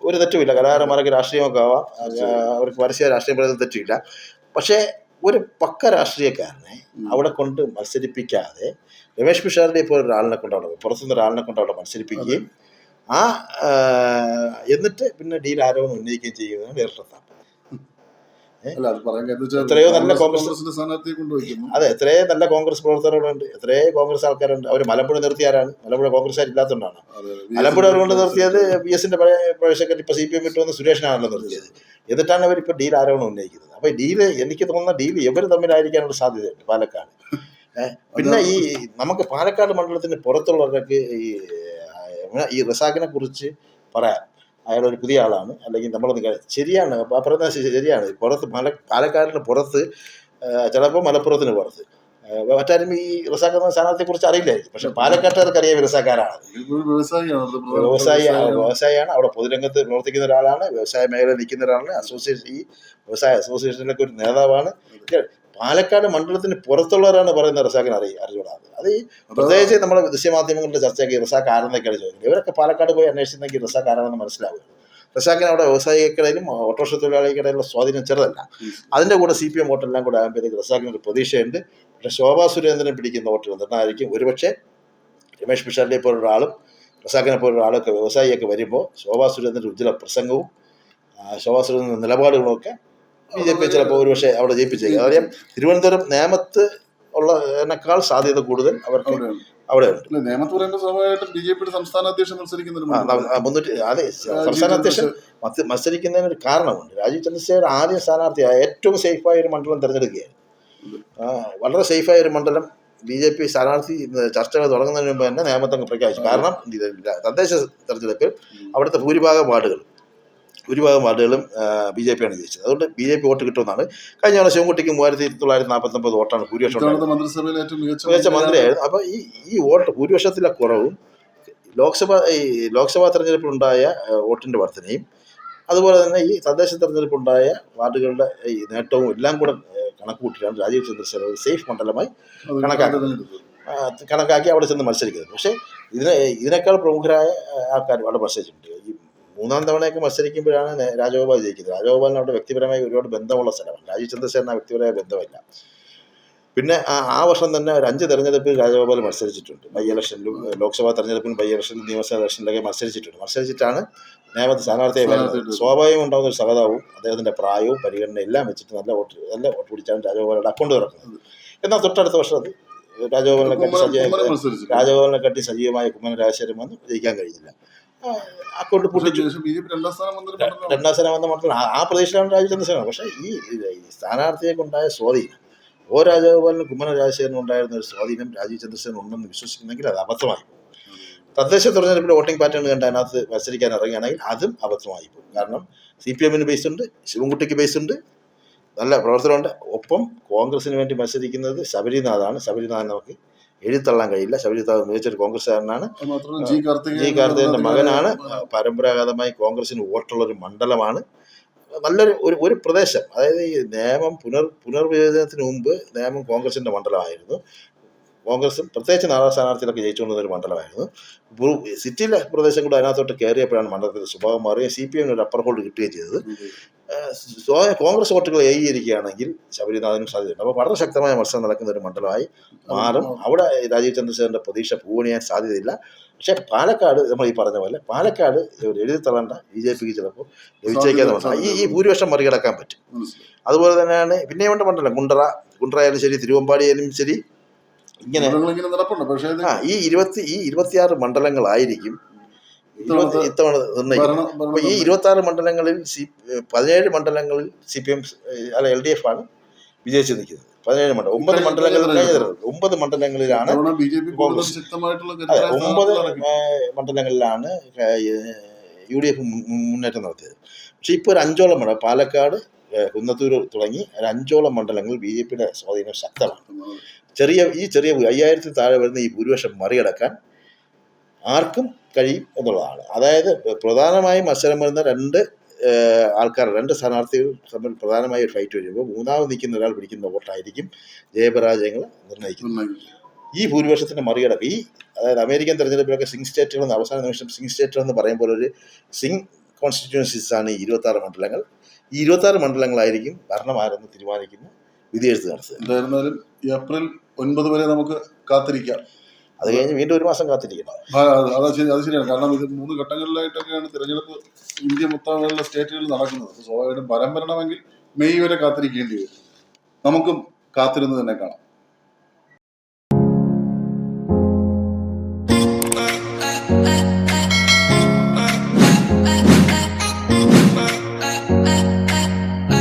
ഒരു തെറ്റുമില്ല, കലാകാരന്മാരൊക്കെ രാഷ്ട്രീയമൊക്കെ ആവാം, അവർക്ക് പരസ്യ രാഷ്ട്രീയം പറയുന്നത് തെറ്റില്ല. പക്ഷേ ഒരു പക്ക രാഷ്ട്രീയക്കാരനെ അവിടെ കൊണ്ട് മത്സരിപ്പിക്കാതെ രമേശ് പിഷാരടി ഇപ്പോൾ ഒരാളിനെ കൊണ്ട് അവിടെ പുറത്തുനിന്ന് ഒരാളിനെ കൊണ്ട് അവിടെ മത്സരിപ്പിക്കുകയും എന്നിട്ട് പിന്നെ ഡീൽ ആരോപണം ഉന്നയിക്കുകയും ചെയ്യുന്നതാണ് വേറിട്ടത്താണ്. എത്രയോ നല്ല എത്രയോ നല്ല കോൺഗ്രസ് പ്രവർത്തകരുണ്ട്, എത്രയോ കോൺഗ്രസ് ആൾക്കാരുണ്ട്. അവർ മലമ്പുഴ നിർത്തിയാരാണ്? മലമ്പുഴ കോൺഗ്രസ്സുകാരില്ലാത്തതുകൊണ്ടാണ്. മലമ്പുഴ കൊണ്ട് നിർത്തിയത് PS-ന്റെ പഴയ സെക്രട്ടറി ഇപ്പൊ CPM വിട്ടുവന്ന് സുരേഷിനാണല്ലോ നിർത്തിയത്. എന്നിട്ടാണ് അവർ ഇപ്പൊ ഡീൽ ആരോപണം ഉന്നയിക്കുന്നത്. അപ്പൊ ഡീല്, എനിക്ക് തോന്നുന്ന ഡീൽ ഇവർ തമ്മിലായിരിക്കാനുള്ള സാധ്യതയുണ്ട് പാലക്കാട്. പിന്നെ ഈ നമുക്ക് പാലക്കാട് മണ്ഡലത്തിന് പുറത്തുള്ളവർക്ക് ഈ റസാഖിനെ കുറിച്ച് പറയാം. അയാളൊരു പുതിയ ആളാണ്, അല്ലെങ്കിൽ നമ്മളൊന്ന് ശരിയാണ് പറയുന്നത് ശരിയാണ്. പുറത്ത് പാലക്കാടിന് പുറത്ത്, ചിലപ്പോൾ മലപ്പുറത്തിന് പുറത്ത് മറ്റാരും ഈ റസാഖ് എന്ന സ്ഥാനാർത്ഥിയെ കുറിച്ച് അറിയില്ലായിരിക്കും. പക്ഷെ പാലക്കാട്ടുകാർക്ക് അറിയാം റസാഖാരാണ്. വ്യവസായിയാണ്, അവിടെ പൊതുരംഗത്ത് പ്രവർത്തിക്കുന്ന ഒരാളാണ്, വ്യവസായ മേഖലയിൽ നിൽക്കുന്ന ഒരാളാണ്, ഈ വ്യവസായ അസോസിയേഷനിലൊക്കെ ഒരു നേതാവാണ്. പാലക്കാട് മണ്ഡലത്തിന് പുറത്തുള്ളവരാണ് പറയുന്ന റസാഖിന് അറിഞ്ഞൂടാതെ. അത് ഈ പ്രത്യേകിച്ച് നമ്മുടെ ദൃശ്യമാധ്യമങ്ങളുടെ ചർച്ചയ്ക്ക് റസാഖ് ആരെന്നൊക്കെയാണ് ചോദിക്കുന്നത്. ഇവരൊക്കെ പാലക്കാട് പോയി അന്വേഷിച്ചെങ്കിൽ റസാഖ് ആരാണെന്ന് മനസ്സിലാവുകയാണ്. റസാഖിന് അവിടെ വ്യവസായികൾക്കിടയിലും ഓട്ടോറിക്ഷ തൊഴിലാളികൾക്കിടയിലുള്ള സ്വാധീനം ചെറുതല്ല. അതിൻ്റെ കൂടെ CPM വോട്ടെല്ലാം കൂടെ ആകുമ്പോഴത്തേക്ക് റസാഖിനൊരു പ്രതീക്ഷയുണ്ട്. പക്ഷേ ശോഭാ സുരേന്ദ്രൻ പിടിക്കുന്ന വോട്ടുകൾ നിർണ്ണായിരിക്കും. ഒരുപക്ഷെ രമേശ് പിഷാരടിയെ പോലൊരാളും റസാഖിനെ പോലുള്ള ആളൊക്കെ വ്യവസായിയൊക്കെ വരുമ്പോൾ ശോഭാ സുരേന്ദ്രൻ്റെ ഉജ്ജ്വല പ്രസംഗവും ശോഭാ സുരേന്ദ്രൻ്റെ നിലപാടുകളുമൊക്കെ BJP ചിലപ്പോൾ ഒരുപക്ഷെ അവിടെ ജയിപ്പിച്ചേക്കും. അതറിയാം, തിരുവനന്തപുരം നേമത്ത് ഉള്ളതിനേക്കാൾ സാധ്യത കൂടുതൽ അവർക്ക് അവിടെ ഉണ്ട്. നേമത്ത് പറയുമ്പോൾ സ്വാഭാവികമായിട്ടും BJP സംസ്ഥാന അധ്യക്ഷൻ മത്സരിക്കുന്നുണ്ട്. അതെ, സംസ്ഥാന അധ്യക്ഷൻ മത്സരിക്കുന്നതിനൊരു കാരണമുണ്ട്. രാജീവ് ചന്ദ്രശേഖർ ആദ്യ സ്ഥാനാർത്ഥിയായ ഏറ്റവും സേഫായ ഒരു മണ്ഡലം തിരഞ്ഞെടുക്കുകയാണ്. വളരെ സേഫായ ഒരു മണ്ഡലം BJP സ്ഥാനാർത്ഥി ചർച്ചകൾ തുടങ്ങുന്നതിന് മുമ്പ് തന്നെ നേമത്തങ്ങ് പ്രഖ്യാപിച്ചു. കാരണം തദ്ദേശ തെരഞ്ഞെടുപ്പിൽ അവിടുത്തെ ഭൂരിഭാഗം വാർഡുകളും BJP ആണ് ജയിച്ചത്. അതുകൊണ്ട് BJP വോട്ട് കിട്ടുമെന്നാണ്. കഴിഞ്ഞ തവണ ശിവൻകുട്ടിക്ക് 3949 വോട്ടാണ് ഭൂരിപക്ഷം മികച്ച മന്ത്രിയായിരുന്നു. അപ്പോൾ ഈ വോട്ട് ഭൂരിപക്ഷത്തിലെ കുറവും ലോക്സഭാ തെരഞ്ഞെടുപ്പിലുണ്ടായ വോട്ടിൻ്റെ വർധനയും അതുപോലെ തന്നെ ഈ തദ്ദേശ തെരഞ്ഞെടുപ്പുണ്ടായ വാർഡുകളുടെ ഈ നേട്ടവും എല്ലാം കൂടെ കണക്ക് കൂട്ടിയാണ് രാജീവ് ചന്ദ്രശേഖർ ഒരു സേഫ് മണ്ഡലമായി കണക്കാക്കി അവിടെ ചെന്ന് മത്സരിക്കുന്നത്. പക്ഷേ ഇതിനേക്കാൾ പ്രമുഖരായ ആൾക്കാർ അവിടെ മത്സരിച്ചിട്ടുണ്ട്. ഈ മൂന്നാം തവണയൊക്കെ മത്സരിക്കുമ്പോഴാണ് രാജഗോപാൽ ജയിക്കുന്നത്. രാജഗോപാലിന് അവിടെ വ്യക്തിപരമായി ഒരുപാട് ബന്ധമുള്ള സ്ഥലമാണ്. രാജീവ് ചന്ദ്രശേഖരന് ആ വ്യക്തിപരമായ ബന്ധമില്ല. പിന്നെ ആ വർഷം തന്നെ ഒരു 5 തെരഞ്ഞെടുപ്പിൽ രാജഗോപാൽ മത്സരിച്ചിട്ടുണ്ട്. ബൈ ഇലക്ഷനിലും ലോക്സഭാ തെരഞ്ഞെടുപ്പിലും ബൈ ഇലക്ഷനിലും നിയമസഭാ ഇലക്ഷനിലൊക്കെ മത്സരിച്ചിട്ടാണ് നേമത്തെ സ്ഥാനാർത്ഥിയായി വരുന്നത്. സ്വാഭാവികം ഉണ്ടാകുന്ന ഒരു സഹതാവും അദ്ദേഹത്തിൻ്റെ പ്രായവും പരിഗണന എല്ലാം വെച്ചിട്ട് നല്ല വോട്ട് പിടിച്ചാണ് രാജഗോപാലിയുടെ അക്കൗണ്ട് തുറക്കുന്നത്. എന്നാൽ തൊട്ടടുത്ത വർഷം അത് രാജഗോപാലിനെ കട്ടി സജീവമായ കുമ്മനം രാജശേഖരൻ വന്ന് ജയിക്കാൻ കഴിഞ്ഞില്ല. അക്കൗണ്ട് പൊട്ടിച്ചു. 2ാം സ്ഥാനം വന്ന മണ്ഡലം ആ പ്രദേശത്താണ് രാജീവ് ചന്ദ്രശേഖരൻ. പക്ഷേ ഈ സ്ഥാനാർത്ഥിയെ കൊണ്ടായ സ്വാധീനം രാജഗോപാലിനും കുമ്മനം രാജശേഖരനും ഉണ്ടായിരുന്ന ഒരു സ്വാധീനം രാജീവ് ചന്ദ്രശേഖരൻ ഉണ്ടെന്ന് വിശ്വസിക്കുന്നെങ്കിൽ അത് അബദ്ധമായി പോകും. തദ്ദേശ തെരഞ്ഞെടുപ്പിൽ വോട്ടിംഗ് പാറ്റേൺ കണ്ട് അതിനകത്ത് മത്സരിക്കാൻ ഇറങ്ങുകയാണെങ്കിൽ അതും അബദ്ധമായി പോകും. കാരണം CPM ബേസ് ഉണ്ട്, ശിവൻകുട്ടിക്ക് ബേസ് ഉണ്ട്, നല്ല പ്രവർത്തനമുണ്ട്. ഒപ്പം കോൺഗ്രസിന് വേണ്ടി മത്സരിക്കുന്നത് ശബരിനാഥാണ്. ശബരിനാഥൻ നമുക്ക് എഴുതിത്തള്ളാൻ കഴിയില്ല. ശബരിനാഥ് മികച്ചൊരു കോൺഗ്രസ്സുകാരനാണ്. ജി കാർത്തികേയൻ്റെ മകനാണ്. പരമ്പരാഗതമായി കോൺഗ്രസിന് വോട്ടുള്ളൊരു മണ്ഡലമാണ്. നല്ലൊരു ഒരു പ്രദേശം. അതായത് ഈ നേമം പുനർവിഭജനത്തിന് മുമ്പ് നേമം കോൺഗ്രസിൻ്റെ മണ്ഡലമായിരുന്നു. കോൺഗ്രസും പ്രത്യേകിച്ച് 4ാം സ്ഥാനാർത്ഥികളൊക്കെ ജയിച്ചുകൊണ്ടിരുന്ന ഒരു മണ്ഡലമായിരുന്നു. സിറ്റിയിലെ പ്രദേശം കൂടെ അതിനകത്തോട്ട് കയറിയപ്പോഴാണ് മണ്ഡലത്തിൽ സ്വഭാവം മാറുകയും CPM ഒരു അപ്പർ ഹോൾഡ് കിട്ടുകയും ചെയ്തത്. കോൺഗ്രസ് വോട്ടുകൾ ഏകീകരിക്കുകയാണെങ്കിൽ ശബരിനാഥനും സാധ്യതയുണ്ട്. അപ്പോൾ വളരെ ശക്തമായ മത്സരം നടക്കുന്ന ഒരു മണ്ഡലമായി മാറും. അവിടെ രാജീവ് ചന്ദ്രശേഖരൻ്റെ പ്രതീക്ഷ പൂവണിയാൻ സാധ്യതയില്ല. പക്ഷേ പാലക്കാട് നമ്മൾ ഈ പറഞ്ഞ പോലെ പാലക്കാട് എഴുതി തള്ളേണ്ട BJPക്ക് ചിലപ്പോൾ ലഭിച്ചേക്കാതെ മണ്ഡലം ഈ ഭൂരിപക്ഷം മറികടക്കാൻ പറ്റും. അതുപോലെ തന്നെയാണ് പിന്നെയുണ്ട് മണ്ഡലം കുണ്ട്രയായാലും ശരി, തിരുവമ്പാടിയായാലും ശരി. ഇങ്ങനെ ഈ 26 മണ്ഡലങ്ങളായിരിക്കും ഇത്തവണ നിർണ്ണയിക്കും. അപ്പോൾ ഈ 26 മണ്ഡലങ്ങളിൽ 17 മണ്ഡലങ്ങളിൽ CPM അല്ല LDF ആണ് വിജയിച്ച് നിൽക്കുന്നത്. 17 മണ്ഡലം 9 മണ്ഡലങ്ങളിലാണ് 9 മണ്ഡലങ്ങളിലാണ് UDF മുന്നേറ്റം നടത്തിയത്. പക്ഷെ ഇപ്പോൾ ഒരു 5ഓളം മണ്ഡലം പാലക്കാട്, കുന്നത്തൂർ തുടങ്ങി ഒരു 5ഓളം മണ്ഡലങ്ങളിൽ BJPയുടെ സ്വാധീനം ശക്തമാണ്. ചെറിയ 5000 താഴെ വരുന്ന ഈ ഭൂരിപക്ഷം മറികടക്കാൻ ആർക്കും കഴിയും എന്നുള്ളതാണ്. അതായത് പ്രധാനമായും മത്സരം വരുന്ന 2 സ്ഥാനാർത്ഥികൾ തമ്മിൽ പ്രധാനമായി ഒരു ഫൈറ്റ് വരുമ്പോൾ മൂന്നാമത് നിൽക്കുന്ന ഒരാൾ പിടിക്കുന്ന വോട്ടായിരിക്കും ജയപരാജയങ്ങൾ നിർണ്ണയിക്കുന്നത്. ഈ ഭൂരിപക്ഷത്തിന് മറികടക്കും. അതായത് അമേരിക്കൻ തെരഞ്ഞെടുപ്പിലൊക്കെ സ്വിംഗ് സ്റ്റേറ്റുകൾ അവസാന നിമിഷം സ്വിംഗ് സ്റ്റേറ്റുകൾ എന്ന് പറയുമ്പോൾ ഒരു സ്വിംഗ് കോൺസ്റ്റിറ്റ്യുവൻസീസ് ആണ് ഈ 26 മണ്ഡലങ്ങൾ. ഈ 26 മണ്ഡലങ്ങളായിരിക്കും ഭരണമാരെന്ന് തീരുമാനിക്കുന്ന വിധിയെഴുത്ത് നടത്തുക. എന്തായിരുന്നാലും ഏപ്രിൽ 9 വരെ നമുക്ക് കാത്തിരിക്കാം. അത് കഴിഞ്ഞ് വീണ്ടും 1 മാസം കാത്തിരിക്കണം. അത് ശരിയാണ്. കാരണം ഇത് 3 ഘട്ടങ്ങളിലായിട്ടൊക്കെയാണ് തിരഞ്ഞെടുപ്പ് ഇന്ത്യ മൊത്തമുള്ള സ്റ്റേറ്റുകളിൽ നടക്കുന്നത്. സ്വാഭാവികമായിട്ടും ഫലം വരണമെങ്കിൽ മെയ് വരെ കാത്തിരിക്കേണ്ടി വരും. നമുക്കും കാത്തിരുന്ന് തന്നെ കാണാം.